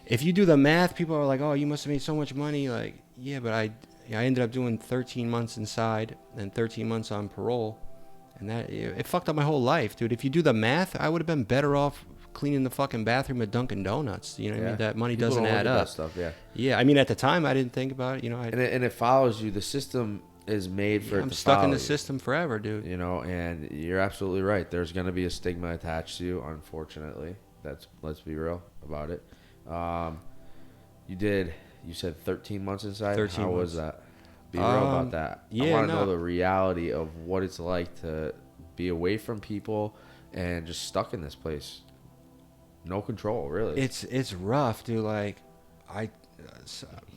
[SPEAKER 3] if you do the math, people are like, oh, you must have made so much money. Like, yeah, but I ended up doing 13 months inside and 13 months on parole. And it fucked up my whole life, dude. If you do the math, I would have been better off cleaning the fucking bathroom at Dunkin' Donuts. You know what I mean? That money
[SPEAKER 4] People
[SPEAKER 3] doesn't
[SPEAKER 4] don't look
[SPEAKER 3] add
[SPEAKER 4] at that
[SPEAKER 3] up.
[SPEAKER 4] stuff, yeah.
[SPEAKER 3] Yeah, I mean, at the time, I didn't think about it.
[SPEAKER 4] And it follows you. The system is made for it
[SPEAKER 3] I'm
[SPEAKER 4] to
[SPEAKER 3] stuck in
[SPEAKER 4] follow
[SPEAKER 3] the
[SPEAKER 4] you,
[SPEAKER 3] system forever, dude.
[SPEAKER 4] And you're absolutely right. There's going to be a stigma attached to you, unfortunately. Let's be real about it. You said 13 months inside?
[SPEAKER 3] 13
[SPEAKER 4] How
[SPEAKER 3] months.
[SPEAKER 4] was that? Be real about that. I
[SPEAKER 3] yeah,
[SPEAKER 4] want to
[SPEAKER 3] no.
[SPEAKER 4] know the reality of what it's like to be away from people and just stuck in this place. No control, really.
[SPEAKER 3] It's rough, dude. Like,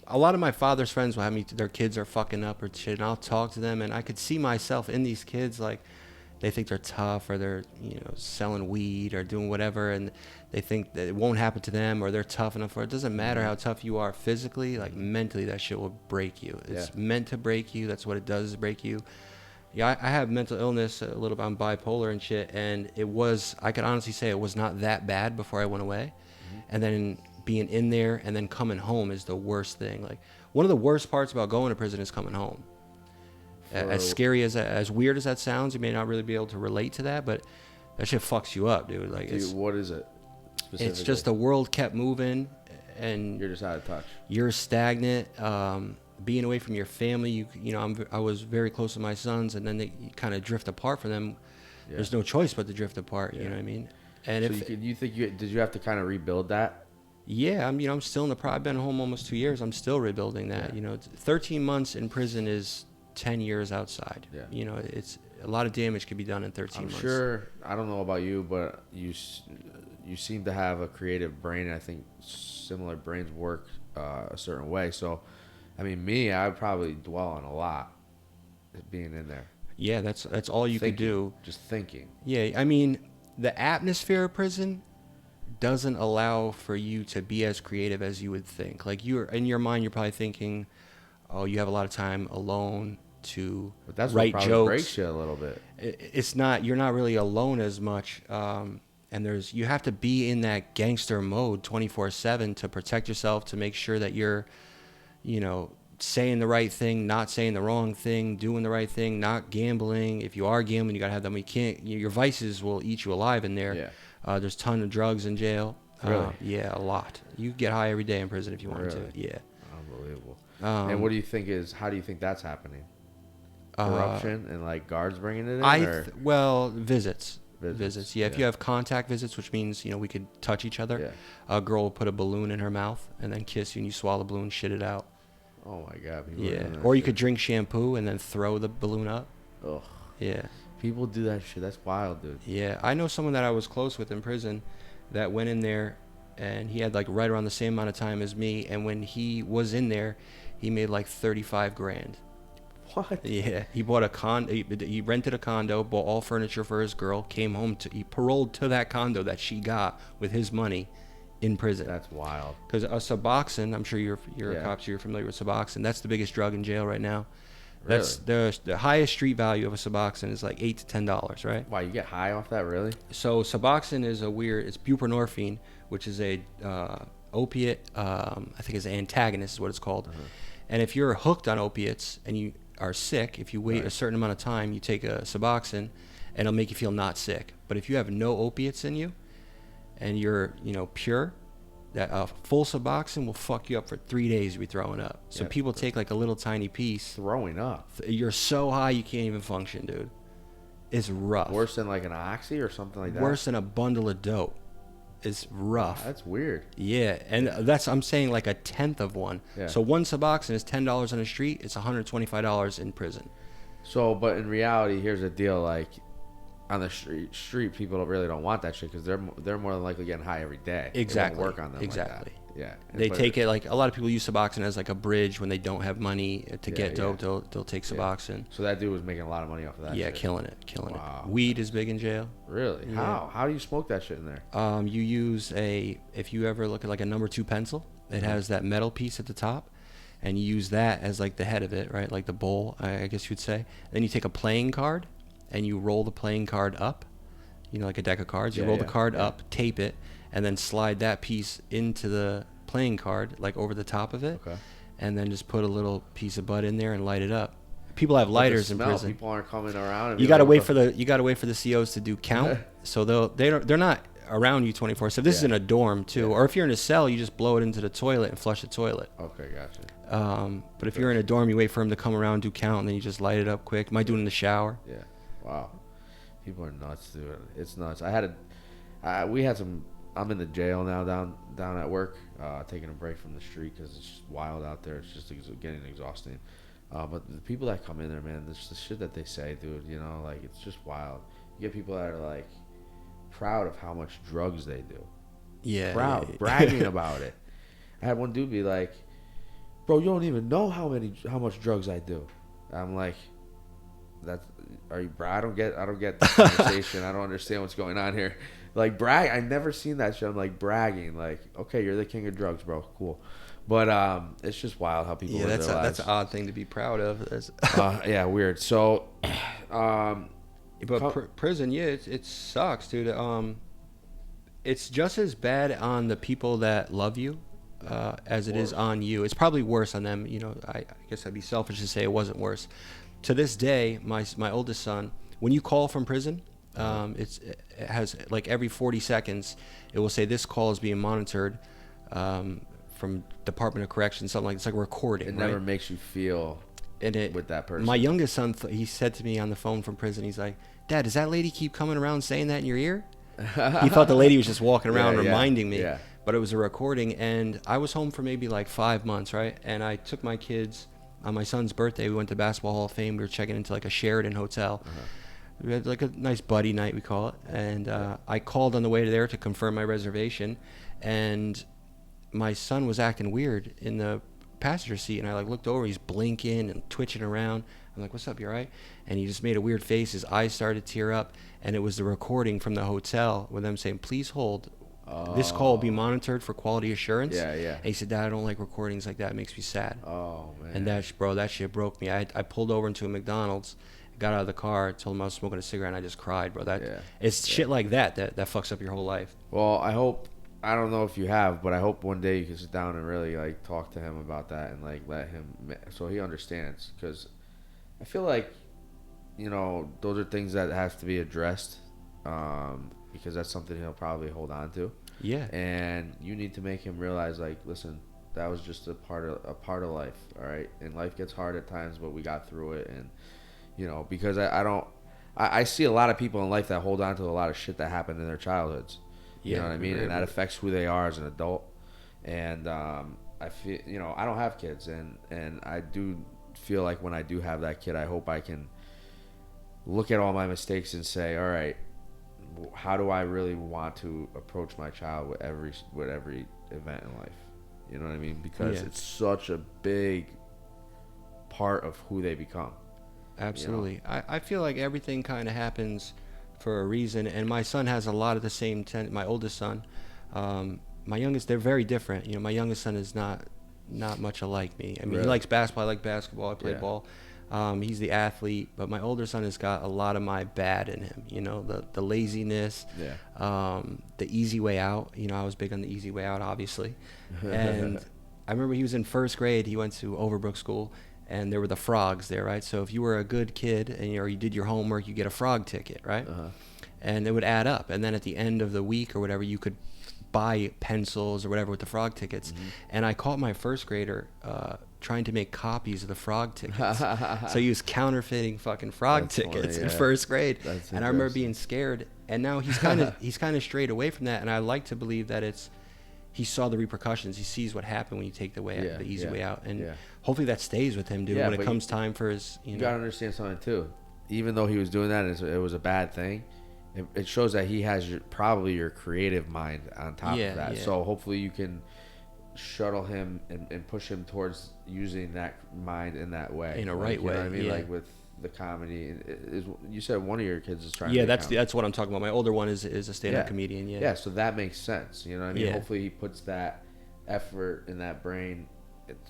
[SPEAKER 3] a lot of my father's friends will have me, their kids are fucking up or shit, and I'll talk to them, and I could see myself in these kids. Like, they think they're tough, or they're, selling weed or doing whatever, and they think that it won't happen to them, or they're tough enough for it. It doesn't matter how tough you are physically, like mentally, that shit will break you. It's meant to break you. That's what it does, is break you. Yeah, I have mental illness a little bit. I'm bipolar and shit, and I could honestly say it was not that bad before I went away. And then being in there and then coming home is the worst thing. Like, one of the worst parts about going to prison is coming home. As scary as weird as that sounds, you may not really be able to relate to that, but that shit fucks you up, dude. Like,
[SPEAKER 4] what is it specifically?
[SPEAKER 3] It's just the world kept moving, and
[SPEAKER 4] you're just out of touch.
[SPEAKER 3] You're stagnant. Being away from your family, I was very close to my sons, and then they kind of drift apart from them. Yeah. There's no choice but to drift apart. You know what I mean? And
[SPEAKER 4] so did you have to kind of rebuild that?
[SPEAKER 3] Yeah, I'm still in I've been home almost 2 years. I'm still rebuilding that. 13 months in prison is 10 years outside. Yeah. It's a lot of damage could be done in 13 months. I'm sure.
[SPEAKER 4] I don't know about you, but you seem to have a creative brain, and I think similar brains work a certain way. So, I mean, I would probably dwell on a lot being in there.
[SPEAKER 3] Yeah, that's all you could do.
[SPEAKER 4] Just thinking.
[SPEAKER 3] Yeah, I mean, the atmosphere of prison doesn't allow for you to be as creative as you would think. Like, in your mind, you're probably thinking, oh, you have a lot of time alone to
[SPEAKER 4] but that's
[SPEAKER 3] write
[SPEAKER 4] what
[SPEAKER 3] jokes.
[SPEAKER 4] Breaks you a little bit.
[SPEAKER 3] It's not. You're not really alone as much. And you have to be in that gangster mode 24/7 to protect yourself, to make sure that you're, saying the right thing, not saying the wrong thing, doing the right thing, not gambling. If you are gambling, you gotta have them. Your vices will eat you alive in there. Yeah. There's a ton of drugs in jail.
[SPEAKER 4] Really?
[SPEAKER 3] Yeah, a lot. You get high every day in prison if you want
[SPEAKER 4] really?
[SPEAKER 3] to. Yeah.
[SPEAKER 4] Unbelievable. And what do you think how do you think that's happening? Corruption and like guards bringing it in?
[SPEAKER 3] Visits. Visits. Yeah, if you have contact visits, which means, we could touch each other. Yeah. A girl will put a balloon in her mouth and then kiss you, and you swallow the balloon, shit it out.
[SPEAKER 4] Oh my God.
[SPEAKER 3] Yeah. Or you could drink shampoo and then throw the balloon up.
[SPEAKER 4] Ugh.
[SPEAKER 3] Yeah.
[SPEAKER 4] People do that shit. That's wild, dude.
[SPEAKER 3] Yeah. I know someone that I was close with in prison that went in there, and he had like right around the same amount of time as me. And when he was in there, he made like 35 grand.
[SPEAKER 4] What?
[SPEAKER 3] Yeah. He bought a condo. He rented a condo, bought all furniture for his girl, came home he paroled to that condo that she got with his money in prison.
[SPEAKER 4] That's wild.
[SPEAKER 3] Because Suboxone, I'm sure you're a cop, so you're familiar with Suboxone. That's the biggest drug in jail right now.
[SPEAKER 4] Really?
[SPEAKER 3] That's the highest street value of a Suboxone is like $8 to $10, right?
[SPEAKER 4] Wow, you get high off that, really?
[SPEAKER 3] So Suboxone is it's buprenorphine, which is a opiate. I think is an antagonist is what it's called. Uh-huh. And if you're hooked on opiates and you are sick, if you wait a certain amount of time, you take a Suboxone, and it'll make you feel not sick. But if you have no opiates in you, and you're pure, that full Suboxone will fuck you up for 3 days. You'll be throwing up. So people take like a little tiny piece.
[SPEAKER 4] Throwing up.
[SPEAKER 3] You're so high you can't even function, dude. It's rough.
[SPEAKER 4] Worse than like an oxy or something like that.
[SPEAKER 3] Worse than a bundle of dope. It's rough.
[SPEAKER 4] That's weird.
[SPEAKER 3] Yeah, and I'm saying like a tenth of one. Yeah. So one Suboxone is $10 on the street. It's $125 in prison.
[SPEAKER 4] So, but in reality, here's the deal: like on the street, people don't want that shit because they're more than likely getting high every day.
[SPEAKER 3] Exactly.
[SPEAKER 4] They don't work on them.
[SPEAKER 3] Exactly.
[SPEAKER 4] Like that. Yeah.
[SPEAKER 3] They take it like a lot of people use Suboxone as like a bridge when they don't have money to get dope. They'll take Suboxone.
[SPEAKER 4] So that dude was making a lot of money off of that.
[SPEAKER 3] Yeah,
[SPEAKER 4] shit.
[SPEAKER 3] killing it. Weed is big in jail.
[SPEAKER 4] Really? Yeah. How do you smoke that shit in there?
[SPEAKER 3] You use if you ever look at like a number 2 pencil, it has that metal piece at the top, and you use that as like the head of it, right? Like the bowl, I guess you'd say. Then you take a playing card, and you roll the playing card up. Like a deck of cards. You roll the card up, tape it, and then slide that piece into the playing card, like over the top of it, and then just put a little piece of bud in there and light it up. People have lighters in prison.
[SPEAKER 4] People aren't coming around.
[SPEAKER 3] You gotta wait for the COs to do count. So they're not around you 24/7. This is in a dorm too, or if you're in a cell, you just blow it into the toilet and flush the toilet.
[SPEAKER 4] Okay, gotcha.
[SPEAKER 3] But if you're in a dorm, you wait for them to come around, do count, and then you just light it up quick. Might do it in the shower.
[SPEAKER 4] Yeah. Wow. People are nuts, dude. It's nuts. I'm in the jail now down at work, taking a break from the street because it's just wild out there. It's just getting exhausting. But the people that come in there, man, the shit that they say, dude, like it's just wild. You get people that are like proud of how much drugs they do.
[SPEAKER 3] Yeah.
[SPEAKER 4] Proud, bragging about it. I had one dude be like, bro, you don't even know how much drugs I do. I'm like, are you, bro? I don't get the conversation. I don't understand what's going on here. Like, brag. I never seen that shit. I'm like bragging. Like, okay, you're the king of drugs, bro. Cool. But it's just wild how people live their lives.
[SPEAKER 3] That's an odd thing to be proud of.
[SPEAKER 4] Yeah, weird. So,
[SPEAKER 3] but prison, yeah, it sucks, dude. It's just as bad on the people that love you as it is on you. It's probably worse on them. You know, I guess I'd be selfish to say it wasn't worse. To this day, my oldest son, when you call from prison, it has like every 40 seconds, it will say this call is being monitored from Department of Corrections, something like it's like a recording.
[SPEAKER 4] It never makes you feel with that person.
[SPEAKER 3] My youngest son, he said to me on the phone from prison, he's like, "Dad, does that lady keep coming around saying that in your ear?" He thought the lady was just walking around reminding me, but it was a recording. And I was home for maybe like 5 months, right? And I took my kids on my son's birthday. We went to Basketball Hall of Fame. We were checking into like a Sheraton hotel. We had like a nice buddy night, we call it. And I called on the way there to confirm my reservation, and my son was acting weird in the passenger seat, and I like looked over. He's blinking and twitching around. I'm like, "What's up? You all right?" And he just made a weird face. His eyes started to tear up, and it was the recording from the hotel with them saying, "Please hold. This call will be monitored for quality assurance."
[SPEAKER 4] Yeah, yeah.
[SPEAKER 3] And he said, "Dad, I don't like recordings like that. It makes me sad."
[SPEAKER 4] Oh man.
[SPEAKER 3] And that shit broke me. I pulled over into a McDonald's, got out of the car, told him I was smoking a cigarette, and I just cried, bro. It's shit like that fucks up your whole life.
[SPEAKER 4] Well, I don't know if you have, but I hope one day you can sit down and really like talk to him about that and like let him, so he understands. Because I feel like, you know, those are things that have to be addressed, because that's something he'll probably hold on to.
[SPEAKER 3] Yeah. And
[SPEAKER 4] you need to make him realize, like, listen, that was just a part of life, all right? And life gets hard at times, but we got through it. And you know, because I see a lot of people in life that hold on to a lot of shit that happened in their childhoods. You know what I mean? And that affects who they are as an adult. And I feel, you know, I don't have kids, and I do feel like when I do have that kid, I hope I can look at all my mistakes and say, all right, how do I really want to approach my child with every event in life? You know what I mean? Because it's such a big part of who they become.
[SPEAKER 3] Absolutely.
[SPEAKER 4] You know?
[SPEAKER 3] I feel like everything kind of happens for a reason, and my son has a lot of the same my oldest son. My youngest, they're very different. You know, my youngest son is not much alike me. I mean, really? He likes basketball. I like basketball. I play ball. He's the athlete, but my older son has got a lot of my bad in him. You know, the laziness, the easy way out. You know, I was big on the easy way out, obviously. And I remember he was in first grade. He went to Overbrook School, and there were the frogs there, right? So if you were a good kid and you did your homework, you get a frog ticket, right? And it would add up. And then at the end of the week or whatever, you could buy pencils or whatever with the frog tickets. And I caught my first grader trying to make copies of the frog tickets. So he was counterfeiting fucking frog tickets in first grade. And I remember being scared. And now he's kind of strayed away from that. And I like to believe that he saw the repercussions. He sees what happened when you take the easy way out. And hopefully that stays with him, dude, when it comes time for his, you got
[SPEAKER 4] to understand something, too. Even though he was doing that, it was a bad thing. It shows that he has probably your creative mind on top of that. So hopefully you can shuttle him and push him towards using that mind in that way.
[SPEAKER 3] In a right way.
[SPEAKER 4] You know what I mean? Like with the comedy. You said one of your kids is trying to
[SPEAKER 3] that's what I'm talking about. My older one is a stand-up comedian.
[SPEAKER 4] Yeah, so that makes sense. You know what I mean? Hopefully he puts that effort in that brain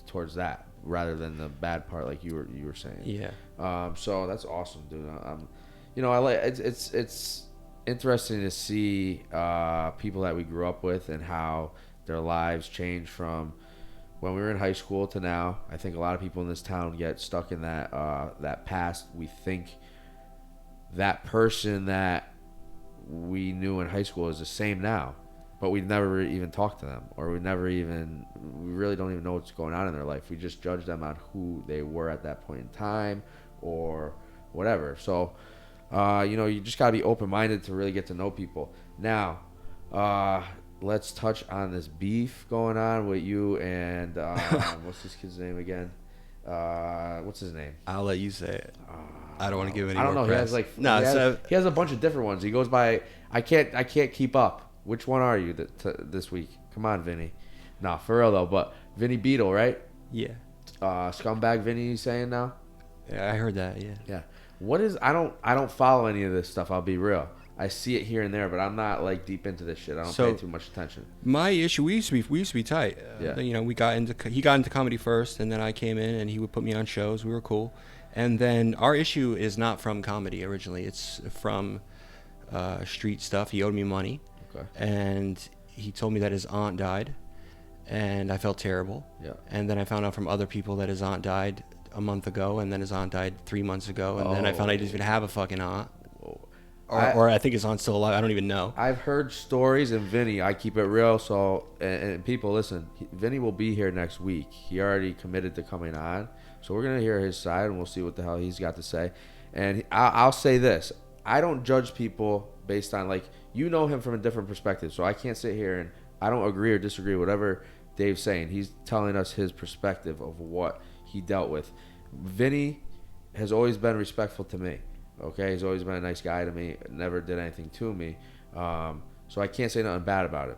[SPEAKER 4] towards that rather than the bad part like you were saying.
[SPEAKER 3] Yeah.
[SPEAKER 4] So that's awesome, dude. You know, I like it's interesting to see people that we grew up with and how their lives change from when we were in high school to now. I think a lot of people in this town get stuck in that past. We think that person that we knew in high school is the same now, but we've never even talked to them, or we really don't even know what's going on in their life. We just judge them on who they were at that point in time or whatever. So you know, you just got to be open-minded to really get to know people. Now, let's touch on this beef going on with you and what's this kid's name again? What's his name?
[SPEAKER 3] I'll let you say it. I don't want to give any more
[SPEAKER 4] I don't know.
[SPEAKER 3] press.
[SPEAKER 4] He has a bunch of different ones. He goes by. I can't keep up. Which one are you this week? Come on, Vinny. Nah, for real though. But Vinny Beedle, right?
[SPEAKER 3] Yeah.
[SPEAKER 4] Scumbag Vinny saying now?
[SPEAKER 3] Yeah, I heard that. Yeah.
[SPEAKER 4] Yeah. What is? I don't follow any of this stuff. I'll be real. I see it here and there, but I'm not like deep into this shit. I don't
[SPEAKER 3] So-
[SPEAKER 4] pay too much attention.
[SPEAKER 3] My issue, we used to be tight.
[SPEAKER 4] Yeah.
[SPEAKER 3] You know, he got into comedy first, and then I came in, and he would put me on shows. We were cool, and then our issue is not from comedy originally. It's from street stuff. He owed me money,
[SPEAKER 4] Okay.
[SPEAKER 3] and he told me that his aunt died, and I felt terrible.
[SPEAKER 4] Yeah.
[SPEAKER 3] And then I found out from other people that his aunt died a month ago, and then his aunt died 3 months ago, and then I found out he didn't even have a fucking aunt. Or I think his aunt's still alive. I don't even know.
[SPEAKER 4] I've heard stories, and Vinny, I keep it real. So, and people, listen, Vinny will be here next week. He already committed to coming on, so we're gonna hear his side, and we'll see what the hell he's got to say. And I'll say this: I don't judge people based on like you know him from a different perspective, so I can't sit here and I don't agree or disagree with whatever Dave's saying. He's telling us his perspective of what he dealt with. Vinny has always been respectful to me. Okay, he's always been a nice guy to me. Never did anything to me, so I can't say nothing bad about him.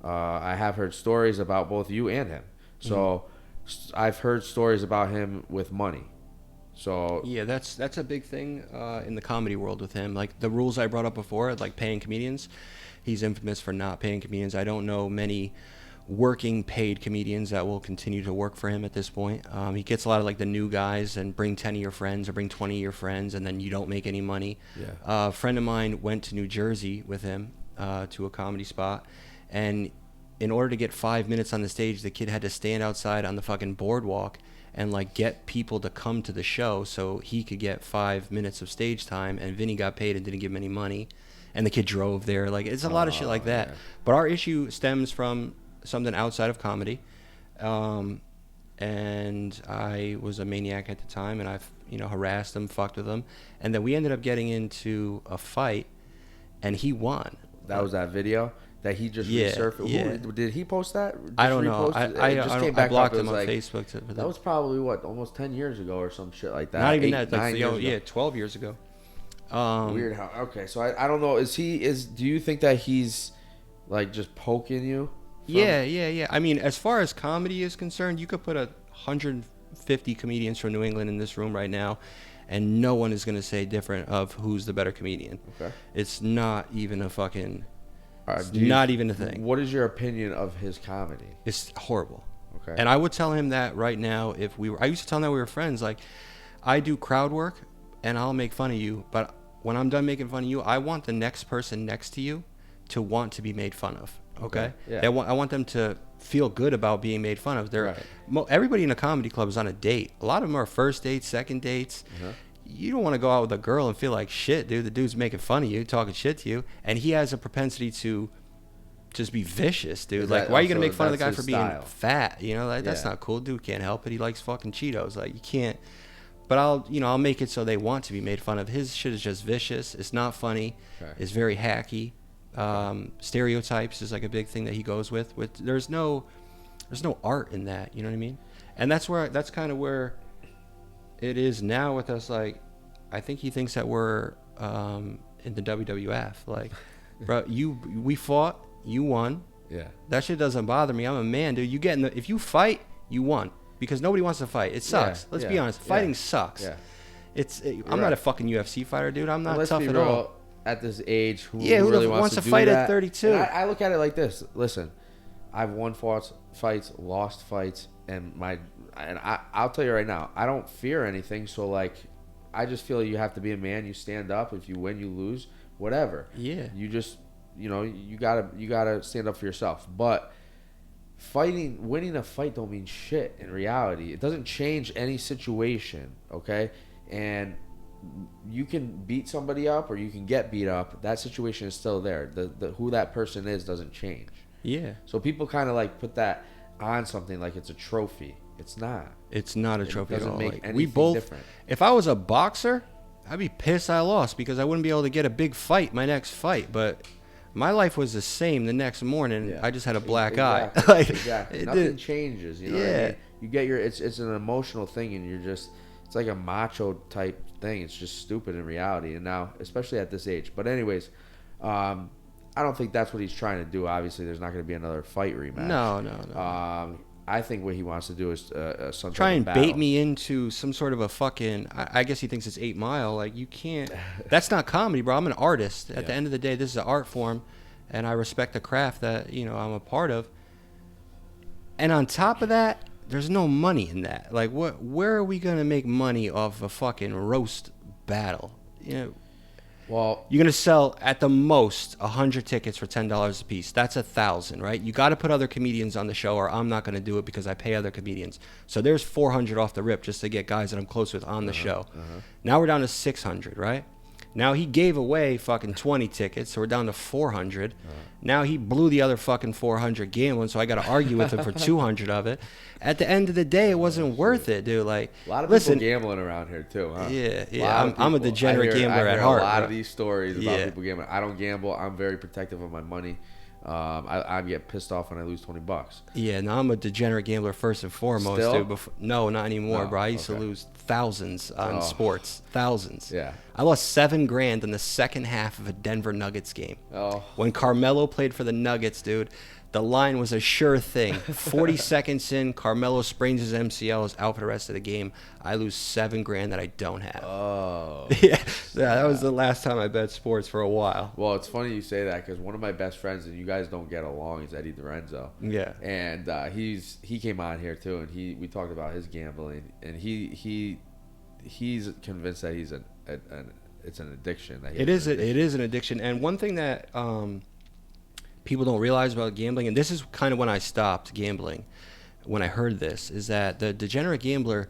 [SPEAKER 4] I have heard stories about both you and him. So I've heard stories about him with money. So
[SPEAKER 3] Yeah, that's a big thing in the comedy world with him. Like the rules I brought up before, like paying comedians. He's infamous for not paying comedians. I don't know many working paid comedians that will continue to work for him at this point. He gets a lot of like the new guys and bring 10 of your friends or bring 20 of your friends, and then you don't make any money.
[SPEAKER 4] Yeah.
[SPEAKER 3] A friend of mine went to New Jersey with him to a comedy spot, and in order to get 5 minutes on the stage, the kid had to stand outside on the fucking boardwalk and like get people to come to the show so he could get 5 minutes of stage time, and Vinny got paid and didn't give him any money, and the kid drove there. Like it's a lot of shit like that.
[SPEAKER 4] Yeah.
[SPEAKER 3] But our issue stems from something outside of comedy, and I was a maniac at the time, and I've harassed him, fucked with him, and then we ended up getting into a fight, and he won.
[SPEAKER 4] that was that video that he just
[SPEAKER 3] Yeah,
[SPEAKER 4] resurfaced.
[SPEAKER 3] yeah.
[SPEAKER 4] Did he post that?
[SPEAKER 3] I don't know.
[SPEAKER 4] Repost it?
[SPEAKER 3] I
[SPEAKER 4] It just came
[SPEAKER 3] I
[SPEAKER 4] back up.
[SPEAKER 3] blocked
[SPEAKER 4] It
[SPEAKER 3] him
[SPEAKER 4] was
[SPEAKER 3] on
[SPEAKER 4] like-
[SPEAKER 3] Facebook.
[SPEAKER 4] That was probably what, almost 10 years ago or some shit like that.
[SPEAKER 3] not even
[SPEAKER 4] 8,
[SPEAKER 3] that.
[SPEAKER 4] 9
[SPEAKER 3] Like,
[SPEAKER 4] years ago.
[SPEAKER 3] yeah, 12 years ago.
[SPEAKER 4] Weird how. Okay, so I don't know. Do you think that he's like just poking you?
[SPEAKER 3] Yeah. I mean, as far as comedy is concerned, you could put 150 comedians from New England in this room right now, and no one is going to say different of who's the better comedian.
[SPEAKER 4] Okay.
[SPEAKER 3] It's not even a fucking.
[SPEAKER 4] All right,
[SPEAKER 3] It's not even a thing.
[SPEAKER 4] What is your opinion of his comedy?
[SPEAKER 3] It's horrible.
[SPEAKER 4] Okay.
[SPEAKER 3] And I would tell him that right now if we were. I used to tell him that we were friends. Like, I do crowd work, and I'll make fun of you, but when I'm done making fun of you, I want the next person next to you to want to be made fun of. Okay.
[SPEAKER 4] Yeah.
[SPEAKER 3] I want them to feel good about being made fun of. They're everybody in a comedy club is on a date. A lot of them are first dates, second dates. You don't want to go out with a girl and feel like shit, dude. The dude's making fun of you, talking shit to you, and he has a propensity to just be vicious, dude.
[SPEAKER 4] Is
[SPEAKER 3] Like,
[SPEAKER 4] that
[SPEAKER 3] why are you gonna
[SPEAKER 4] also-
[SPEAKER 3] make fun of the guy
[SPEAKER 4] that's
[SPEAKER 3] for
[SPEAKER 4] his
[SPEAKER 3] being
[SPEAKER 4] style?
[SPEAKER 3] fat? That's
[SPEAKER 4] Yeah.
[SPEAKER 3] not cool. Dude can't help it. He likes fucking Cheetos. Like, you can't. But I'll make it so they want to be made fun of. His shit is just vicious. It's not funny.
[SPEAKER 4] Okay.
[SPEAKER 3] It's very hacky. Stereotypes is like a big thing that he goes with. There's no art in that. You know what I mean? And that's kind of where it is now with us. Like, I think he thinks that we're in the WWF. Like, bro, we fought, you won.
[SPEAKER 4] Yeah.
[SPEAKER 3] That shit doesn't bother me. I'm a man, dude. If you fight, you won. Because nobody wants to fight. It sucks. Let's be honest. Fighting sucks.
[SPEAKER 4] Yeah.
[SPEAKER 3] I'm not a fucking UFC fighter, dude. I'm not
[SPEAKER 4] Let's
[SPEAKER 3] tough
[SPEAKER 4] be
[SPEAKER 3] at
[SPEAKER 4] real,
[SPEAKER 3] all.
[SPEAKER 4] At this age, who
[SPEAKER 3] Who
[SPEAKER 4] really
[SPEAKER 3] wants
[SPEAKER 4] wants
[SPEAKER 3] to
[SPEAKER 4] do
[SPEAKER 3] fight
[SPEAKER 4] that?
[SPEAKER 3] at 32?
[SPEAKER 4] And I look at it like this. Listen, I've won fights, lost fights, and I'll tell you right now, I don't fear anything. So like, I just feel you have to be a man. You stand up. If you win, you lose. Whatever.
[SPEAKER 3] Yeah.
[SPEAKER 4] You just, you gotta stand up for yourself. But winning a fight don't mean shit in reality. It doesn't change any situation. Okay, and you can beat somebody up or you can get beat up. That situation is still there. The who that person is doesn't change.
[SPEAKER 3] Yeah.
[SPEAKER 4] So people kind of like put that on something like it's a trophy. It's not.
[SPEAKER 3] It's not a trophy at
[SPEAKER 4] doesn't
[SPEAKER 3] all.
[SPEAKER 4] make
[SPEAKER 3] Like,
[SPEAKER 4] anything
[SPEAKER 3] we both.
[SPEAKER 4] different.
[SPEAKER 3] If I was a boxer, I'd be pissed I lost because I wouldn't be able to get a big fight my next fight. But my life was the same the next morning.
[SPEAKER 4] Yeah.
[SPEAKER 3] I just had a black eye.
[SPEAKER 4] Exactly.
[SPEAKER 3] Like,
[SPEAKER 4] Exactly.
[SPEAKER 3] it
[SPEAKER 4] Nothing
[SPEAKER 3] did-
[SPEAKER 4] changes. You know what I mean? You get it's an emotional thing, and it's like a macho type thing. It's just stupid in reality, and now especially at this age. But anyways, I don't think that's what he's trying to do. Obviously, there's not going to be another fight rematch.
[SPEAKER 3] No.
[SPEAKER 4] I think what he wants to do is some
[SPEAKER 3] Try
[SPEAKER 4] type
[SPEAKER 3] and
[SPEAKER 4] of
[SPEAKER 3] bait
[SPEAKER 4] battle.
[SPEAKER 3] me into some sort of a fucking. I guess he thinks it's 8 Mile. Like, you can't. That's not comedy, bro. I'm an artist. At the end of the day, this is an art form, and I respect the craft that I'm a part of. And on top of that, there's no money in that. Like, where are we gonna make money off a fucking roast battle?
[SPEAKER 4] Well,
[SPEAKER 3] You're gonna sell at the most 100 tickets for $10 a piece. That's 1,000, right? You got to put other comedians on the show, or I'm not gonna do it because I pay other comedians. So there's 400 off the rip just to get guys that I'm close with on the show. Now we're down to 600, right? Now he gave away fucking 20 tickets, so we're down to 400. Now he blew the other fucking 400 gambling, so I got to argue with him for 200 of it. At the end of the day, it wasn't worth it, dude. Like,
[SPEAKER 4] a lot of
[SPEAKER 3] listen,
[SPEAKER 4] people gambling around here too, huh?
[SPEAKER 3] Yeah. I'm a degenerate gambler at
[SPEAKER 4] I
[SPEAKER 3] heart.
[SPEAKER 4] hear a lot
[SPEAKER 3] bro.
[SPEAKER 4] of these stories about people gambling. I don't gamble. I'm very protective of my money. I get pissed off when I lose $20.
[SPEAKER 3] Yeah, no, I'm a degenerate gambler first and foremost,
[SPEAKER 4] Still?
[SPEAKER 3] dude. No, not anymore,
[SPEAKER 4] No,
[SPEAKER 3] bro. I used to
[SPEAKER 4] okay.
[SPEAKER 3] lose thousands on sports. Thousands.
[SPEAKER 4] Yeah.
[SPEAKER 3] I lost $7,000 in the second half of a Denver Nuggets game.
[SPEAKER 4] Oh.
[SPEAKER 3] When Carmelo played for the Nuggets, dude, the line was a sure thing. 40 seconds in, Carmelo sprains his MCL, is out for the rest of the game. I lose $7,000 that I don't have.
[SPEAKER 4] Oh.
[SPEAKER 3] Yeah, that was the last time I bet sports for a while.
[SPEAKER 4] Well, it's funny you say that because one of my best friends, and you guys don't get along, is Eddie Dorenzo.
[SPEAKER 3] Yeah.
[SPEAKER 4] And he came on here too, and we talked about his gambling, and he's convinced that it's an addiction. That
[SPEAKER 3] It is an addiction, and one thing that people don't realize about gambling, and this is kind of when I stopped gambling, when I heard this, is that the degenerate gambler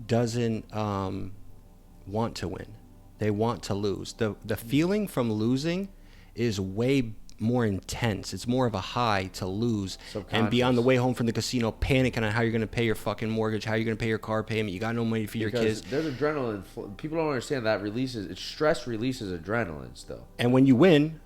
[SPEAKER 3] doesn't want to win. They want to lose. The feeling from losing is way more intense. It's more of a high to lose and be on the way home from the casino panicking on how you're going to pay your fucking mortgage, how you're going to pay your car payment. You got no money for your kids.
[SPEAKER 4] There's adrenaline. People don't understand that stress releases adrenaline still.
[SPEAKER 3] And when you win,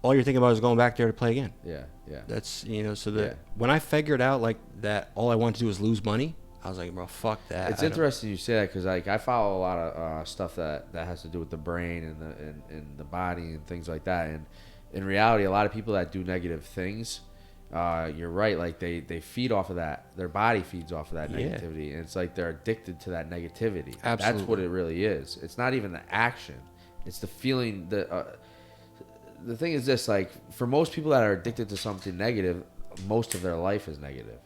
[SPEAKER 3] all you're thinking about is going back there to play again.
[SPEAKER 4] Yeah.
[SPEAKER 3] That's, so that when I figured out like that all I wanted to do was lose money, I was like, bro, fuck that.
[SPEAKER 4] It's interesting you say that because like I follow a lot of stuff that has to do with the brain and the body and things like that. And in reality, a lot of people that do negative things, you're right. Like they feed off of that. Their body feeds off of that negativity, and it's like they're addicted to that negativity.
[SPEAKER 3] Absolutely.
[SPEAKER 4] That's what it really is. It's not even the action. It's the feeling. The thing is this: like for most people that are addicted to something negative, most of their life is negative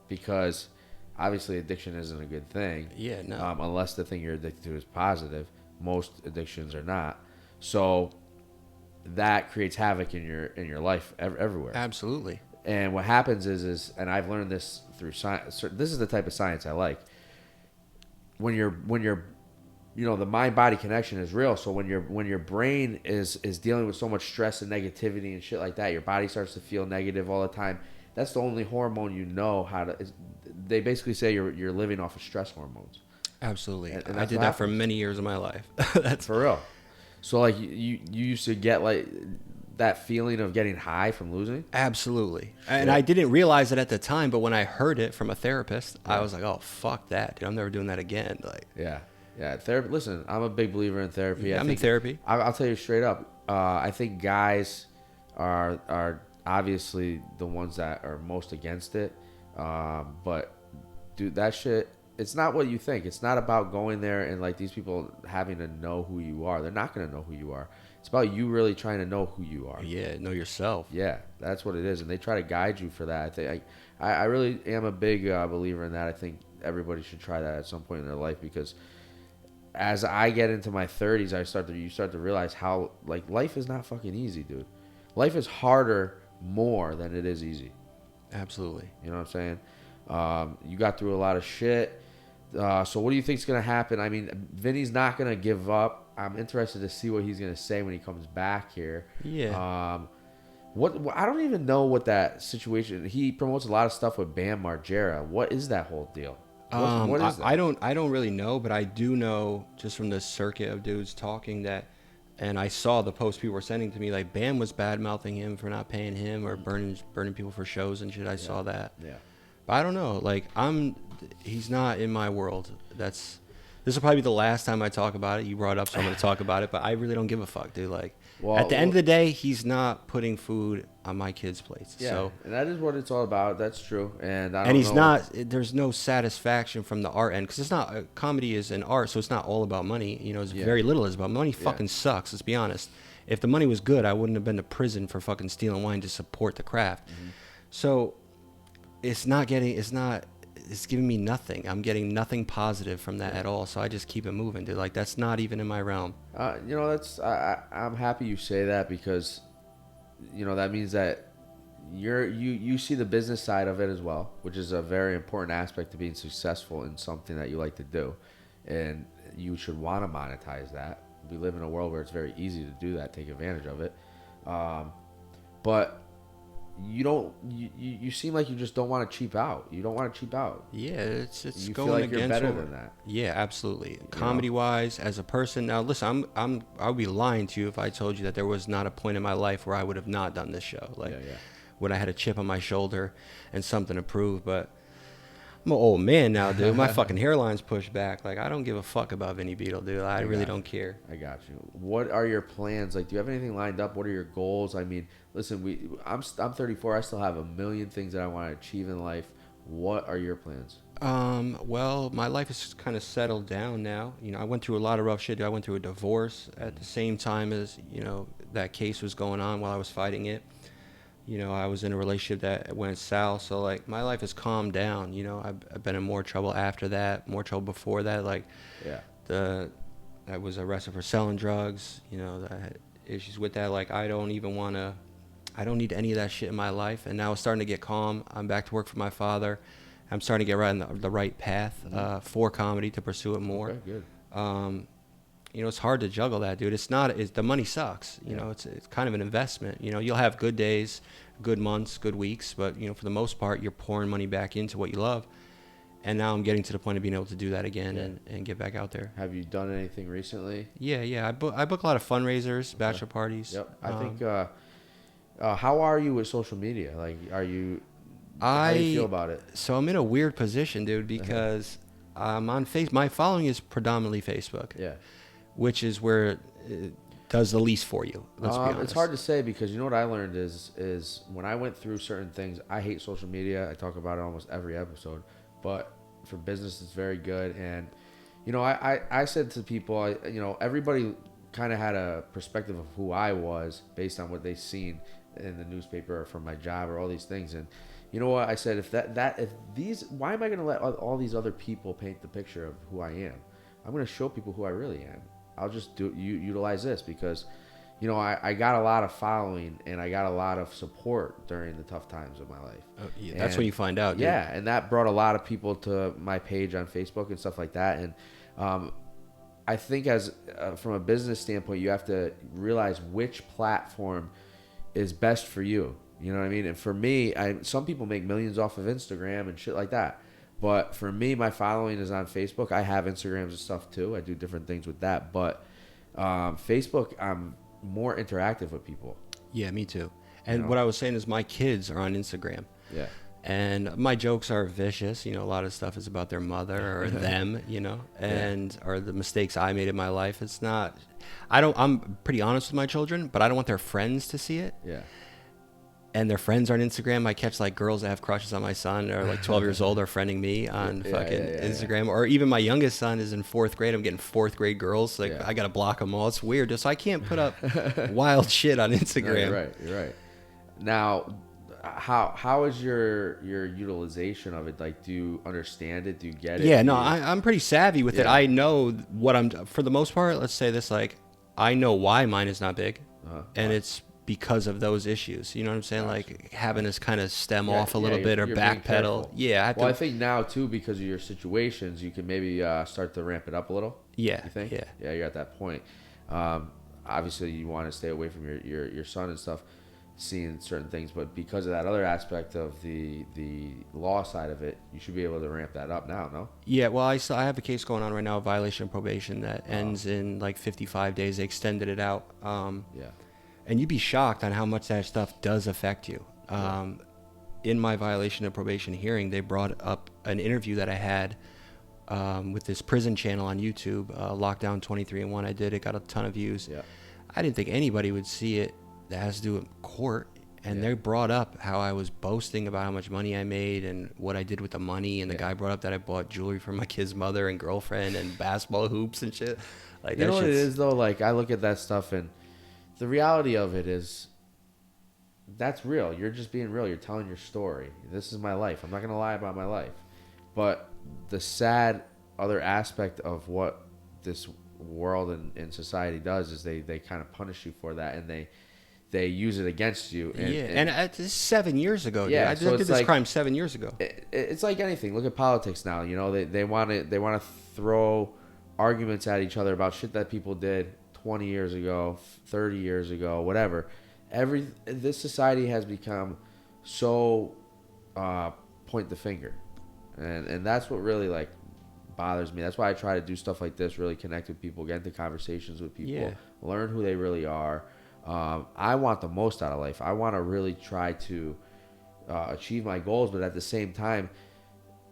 [SPEAKER 4] because obviously addiction isn't a good thing.
[SPEAKER 3] Yeah, no.
[SPEAKER 4] Unless the thing you're addicted to is positive. Most addictions are not. So that creates havoc in your life everywhere.
[SPEAKER 3] Absolutely.
[SPEAKER 4] And what happens is, and I've learned this through science. This is the type of science I like. When you're the mind-body connection is real. So when your brain is dealing with so much stress and negativity and shit like that, your body starts to feel negative all the time. That's the only hormone you know how to. They basically say you're living off of stress hormones.
[SPEAKER 3] Absolutely.
[SPEAKER 4] And
[SPEAKER 3] I did that for many years of my life. That's
[SPEAKER 4] for real. So like you used to get like that feeling of getting high from losing?
[SPEAKER 3] Absolutely. And I didn't realize it at the time, but when I heard it from a therapist, I was like, oh, fuck that, dude. I'm never doing that again. Like,
[SPEAKER 4] yeah. Therapy. Listen, I'm a big believer in therapy.
[SPEAKER 3] Yeah, I'm in therapy.
[SPEAKER 4] I'll tell you straight up. I think guys are obviously the ones that are most against it. But dude, that shit, it's not what you think. It's not about going there and like these people having to know who you are. They're not going to know who you are. It's about you really trying to know who you are.
[SPEAKER 3] Yeah, know yourself.
[SPEAKER 4] Yeah, that's what it is. And they try to guide you for that. I really am a big believer in that. I think everybody should try that at some point in their life because as I get into my 30s, you start to realize how like life is not fucking easy, dude. Life is harder more than it is easy.
[SPEAKER 3] Absolutely.
[SPEAKER 4] You know what I'm saying? You got through a lot of shit. So what do you think is going to happen? I mean, Vinny's not going to give up. I'm interested to see what he's going to say when he comes back here.
[SPEAKER 3] Yeah.
[SPEAKER 4] I don't even know what that situation. He promotes a lot of stuff with Bam Margera. What is that whole deal? What is that?
[SPEAKER 3] I don't really know, but I do know just from the circuit of dudes talking that, and I saw the posts people were sending to me, like Bam was bad mouthing him for not paying him or burning people for shows and shit. I saw that.
[SPEAKER 4] Yeah.
[SPEAKER 3] But I don't know. Like he's not in my world. This will probably be the last time I talk about it. You brought up, so I'm going to talk about it, but I really don't give a fuck, dude. Like,
[SPEAKER 4] Well,
[SPEAKER 3] at the end of the day, he's not putting food on my kids' plates.
[SPEAKER 4] Yeah,
[SPEAKER 3] So,
[SPEAKER 4] and that is what it's all about. That's true. And I don't
[SPEAKER 3] and he's
[SPEAKER 4] know.
[SPEAKER 3] not. There's no satisfaction from the art end because it's not. Comedy is an art, so it's not all about money. You know, it's very little is about money. Fucking sucks. Let's be honest. If the money was good, I wouldn't have been to prison for fucking stealing wine to support the craft. So, it's not getting. It's giving me nothing. I'm getting nothing positive from that at all. So I just keep it moving, dude. Like, that's not even in my realm.
[SPEAKER 4] You know, I'm happy you say that because, you know, that means that you see the business side of it as well, which is a very important aspect to being successful in something that you like to do, and you should want to monetize that. We live in a world where it's very easy to do that, take advantage of it, but you don't. You seem like you just don't want to cheap out. You don't want to cheap out.
[SPEAKER 3] Yeah, it's
[SPEAKER 4] You
[SPEAKER 3] going
[SPEAKER 4] feel like
[SPEAKER 3] against
[SPEAKER 4] you're better
[SPEAKER 3] what-
[SPEAKER 4] than that.
[SPEAKER 3] Yeah, absolutely. Comedy wise, as a person, now listen, I would be lying to you if I told you that there was not a point in my life where I would have not done this show. Like, when I had a chip on my shoulder and something to prove. But I'm an old man now, dude. My fucking hairline's pushed back. Like, I don't give a fuck about Vinny Beedle, dude. I really don't care.
[SPEAKER 4] I got you. What are your plans? Like, do you have anything lined up? What are your goals? I mean, listen, I'm 34. I still have a million things that I want to achieve in life. What are your plans?
[SPEAKER 3] Well, my life is kind of settled down now. You know, I went through a lot of rough shit. I went through a divorce at the same time as, you know, that case was going on while I was fighting it. You know, I was in a relationship that went south. So, like, my life has calmed down. You know, I've been in more trouble after that, more trouble before that. Like, I was arrested for selling drugs. You know, I had issues with that. Like, I don't need any of that shit in my life. And now it's starting to get calm. I'm back to work for my father. I'm starting to get right on the right path for comedy to pursue it more.
[SPEAKER 4] Okay, good.
[SPEAKER 3] You know, it's hard to juggle that, dude. The money sucks. You know, it's kind of an investment. You know, you'll have good days, good months, good weeks, but, you know, for the most part, you're pouring money back into what you love. And now I'm getting to the point of being able to do that again and get back out there.
[SPEAKER 4] Have you done anything recently?
[SPEAKER 3] Yeah. I book a lot of fundraisers, bachelor parties.
[SPEAKER 4] Yep. I think. How are you with social media? Like, how do you feel about it?
[SPEAKER 3] So I'm in a weird position, dude, because I'm on my following is predominantly Facebook.
[SPEAKER 4] Yeah.
[SPEAKER 3] Which is where it does the least for you. Let's be honest.
[SPEAKER 4] It's hard to say because you know what I learned is when I went through certain things, I hate social media. I talk about it almost every episode, but for business, it's very good. And, you know, I said to people, you know, everybody kind of had a perspective of who I was based on what they've seen in the newspaper or from my job or all these things. And you know what I said? Why am I going to let all these other people paint the picture of who I am? I'm going to show people who I really am. I'll just utilize this because, you know, I got a lot of following and I got a lot of support during the tough times of my life.
[SPEAKER 3] Oh, yeah, that's when you find out. Dude.
[SPEAKER 4] Yeah, and that brought a lot of people to my page on Facebook and stuff like that. And I think from a business standpoint, you have to realize which platform is best for you. You know what I mean? And for me, some people make millions off of Instagram and shit like that. But for me, my following is on Facebook. I have Instagrams and stuff too. I do different things with that. But Facebook, I'm more interactive with people.
[SPEAKER 3] Yeah, me too. And what I was saying is my kids are on Instagram.
[SPEAKER 4] Yeah.
[SPEAKER 3] And my jokes are vicious. You know, a lot of stuff is about their mother or them, you know, or the mistakes I made in my life. It's not, I'm pretty honest with my children, but I don't want their friends to see it.
[SPEAKER 4] Yeah.
[SPEAKER 3] And their friends are on Instagram. I catch like girls that have crushes on my son or like 12 years old are friending me on Instagram. Or even my youngest son is in 4th grade. I'm getting 4th grade girls. Like I got to block them all. It's weird. So I can't put up wild shit on Instagram.
[SPEAKER 4] No, you're right. Now, how is your utilization of it? Like, do you understand it? Do you get it?
[SPEAKER 3] Yeah, no, I'm pretty savvy with it. I know what for the most part, let's say this, like, I know why mine is not big. And it's because of those issues. You know what I'm saying? Gotcha. Like having us kind of stem off a little bit or backpedal. Yeah.
[SPEAKER 4] I think now too, because of your situations, you can maybe start to ramp it up a little.
[SPEAKER 3] Yeah.
[SPEAKER 4] You think?
[SPEAKER 3] Yeah.
[SPEAKER 4] Yeah, you're at that point. Obviously you want to stay away from your son and stuff, seeing certain things, but because of that other aspect of the law side of it, you should be able to ramp that up now, no?
[SPEAKER 3] Yeah, well, I have a case going on right now, a violation of probation that ends in like 55 days. They extended it out. And you'd be shocked on how much that stuff does affect you. In my violation of probation hearing, they brought up an interview that I had with this prison channel on YouTube, Lockdown 23-1. I did it, got a ton of views.
[SPEAKER 4] Yeah.
[SPEAKER 3] I didn't think anybody would see it that has to do with court. And they brought up how I was boasting about how much money I made and what I did with the money. And the guy brought up that I bought jewelry for my kid's mother and girlfriend and basketball hoops and shit. Like,
[SPEAKER 4] you know what it is, though? Like, I look at that stuff, and the reality of it is that's real. You're just being real. You're telling your story. This is my life. I'm not going to lie about my life. But the sad other aspect of what this world and society does is they kind of punish you for that, and they use it against you. And
[SPEAKER 3] this is 7 years ago.
[SPEAKER 4] Yeah,
[SPEAKER 3] dude. I did this crime 7 years ago.
[SPEAKER 4] It's like anything. Look at politics now. You know, they want to throw arguments at each other about shit that people did 20 years ago, 30 years ago, whatever. This society has become so point the finger, and that's what really like bothers me. That's why I try to do stuff like this, really connect with people, get into conversations with people, learn who they really are. I want the most out of life. I want to really try to achieve my goals, but at the same time,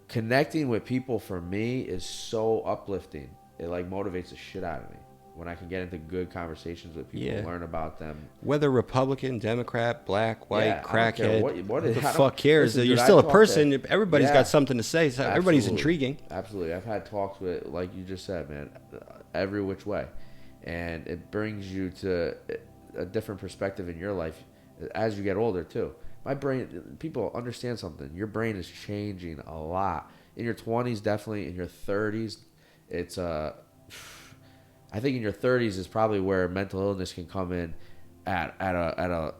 [SPEAKER 4] connecting with people for me is so uplifting. It like motivates the shit out of me when I can get into good conversations with people, learn about them.
[SPEAKER 3] Whether Republican, Democrat, black, white, crackhead, what
[SPEAKER 4] the
[SPEAKER 3] fuck cares?
[SPEAKER 4] Listen,
[SPEAKER 3] You're
[SPEAKER 4] dude,
[SPEAKER 3] still a person. Everybody's got something to say. So everybody's intriguing.
[SPEAKER 4] Absolutely. I've had talks with, like you just said, man, every which way. And it brings you to a different perspective in your life as you get older too. My brain, people understand something. Your brain is changing a lot. In your 20s, definitely. In your 30s, it's I think in your 30s is probably where mental illness can come in at an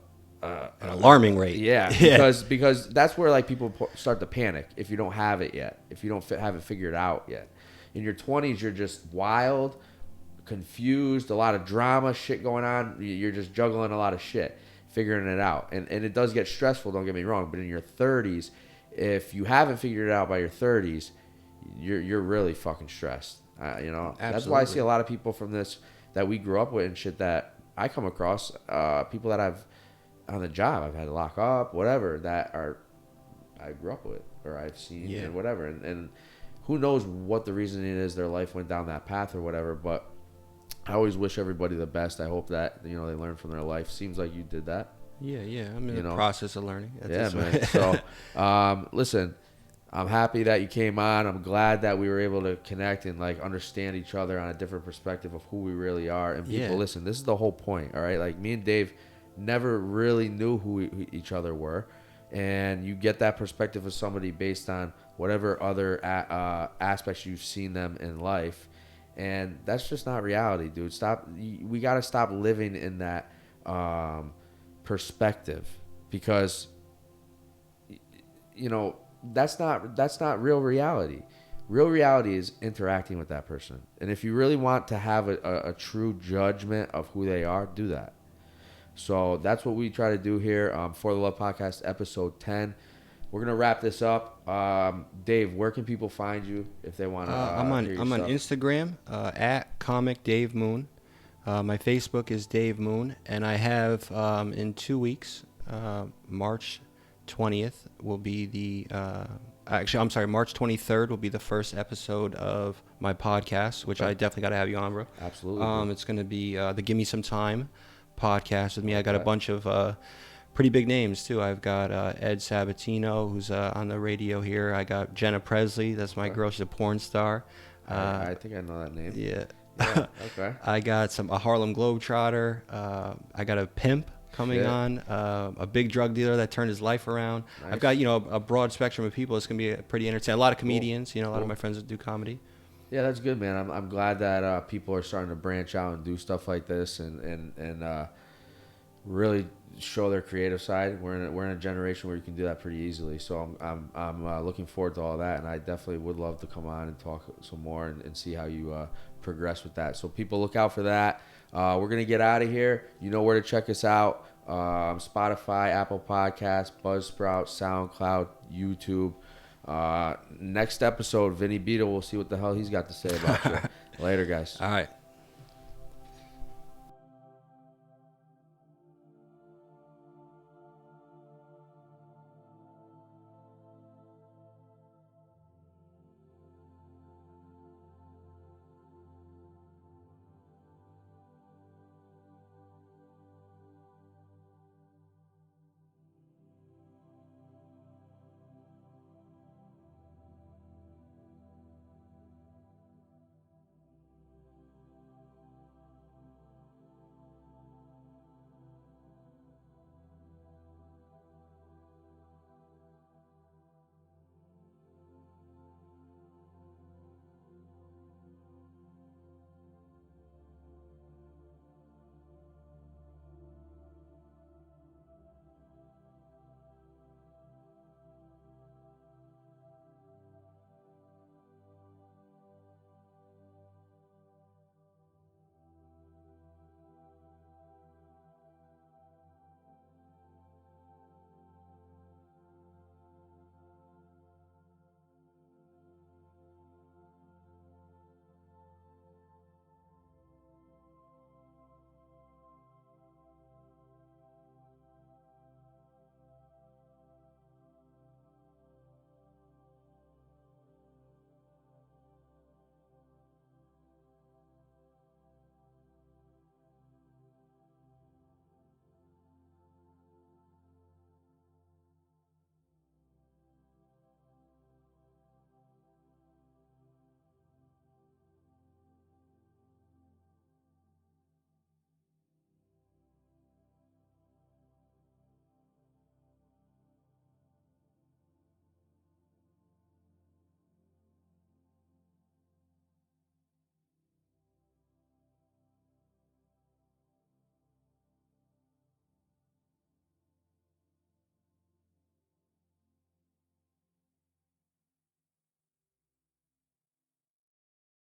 [SPEAKER 3] alarming rate.
[SPEAKER 4] Yeah, because that's where like people start to panic if you don't have it yet, if you don't have it figured out yet. In your 20s, you're just wild, confused, a lot of drama, shit going on. You're just juggling a lot of shit, figuring it out, and it does get stressful. Don't get me wrong, but in your 30s, if you haven't figured it out by your 30s, you're really fucking stressed. You know,
[SPEAKER 3] Absolutely.
[SPEAKER 4] That's why I see a lot of people from this that we grew up with and shit that I come across, people that I've on the job, I've had to lock up, whatever, that I grew up with or I've seen and whatever. And who knows what the reason it is their life went down that path or whatever. But I always wish everybody the best. I hope that, you know, they learn from their life. Seems like you did that.
[SPEAKER 3] Yeah. I'm in the process of learning.
[SPEAKER 4] That's man. So, listen, I'm happy that you came on. I'm glad that we were able to connect and like understand each other on a different perspective of who we really are. And people, listen, this is the whole point. All right. Like me and Dave never really knew who each other were. And you get that perspective of somebody based on whatever other aspects you've seen them in life. And that's just not reality, dude. We got to stop living in that perspective because, you know, that's not real reality. Real reality is interacting with that person. And if you really want to have a true judgment of who they are, do that. So that's what we try to do here for the Love Podcast, episode 10. We're gonna wrap this up. Dave, where can people find you if they want to?
[SPEAKER 3] I'm on Instagram at Comic Dave Moon. My Facebook is Dave Moon, and I have in 2 weeks, March 20th will be the March 23rd will be the first episode of my podcast, which I definitely got to have you on, bro.
[SPEAKER 4] Absolutely.
[SPEAKER 3] It's going to be the Give Me Some Time podcast with me. I got a bunch of pretty big names too. I've got Ed Sabatino, who's on the radio here. I got Jenna Presley, that's my girl. She's a porn star.
[SPEAKER 4] I think I know that name.
[SPEAKER 3] Yeah.
[SPEAKER 4] Okay.
[SPEAKER 3] I got a Harlem Globetrotter. I got a pimp coming on, a big drug dealer that turned his life around. Nice. I've got, you know, a broad spectrum of people. It's going to be pretty entertaining. A lot of comedians, you know, a lot of my friends that do comedy.
[SPEAKER 4] Yeah, that's good, man. I'm glad that people are starting to branch out and do stuff like this and really show their creative side. We're in a generation where you can do that pretty easily. So I'm looking forward to all that, and I definitely would love to come on and talk some more and see how you progress with that. So people look out for that. We're going to get out of here. You know where to check us out. Spotify, Apple Podcasts, Buzzsprout, SoundCloud, YouTube. Next episode, Vinny Beedle. We'll see what the hell he's got to say about you. Later, guys.
[SPEAKER 3] All right.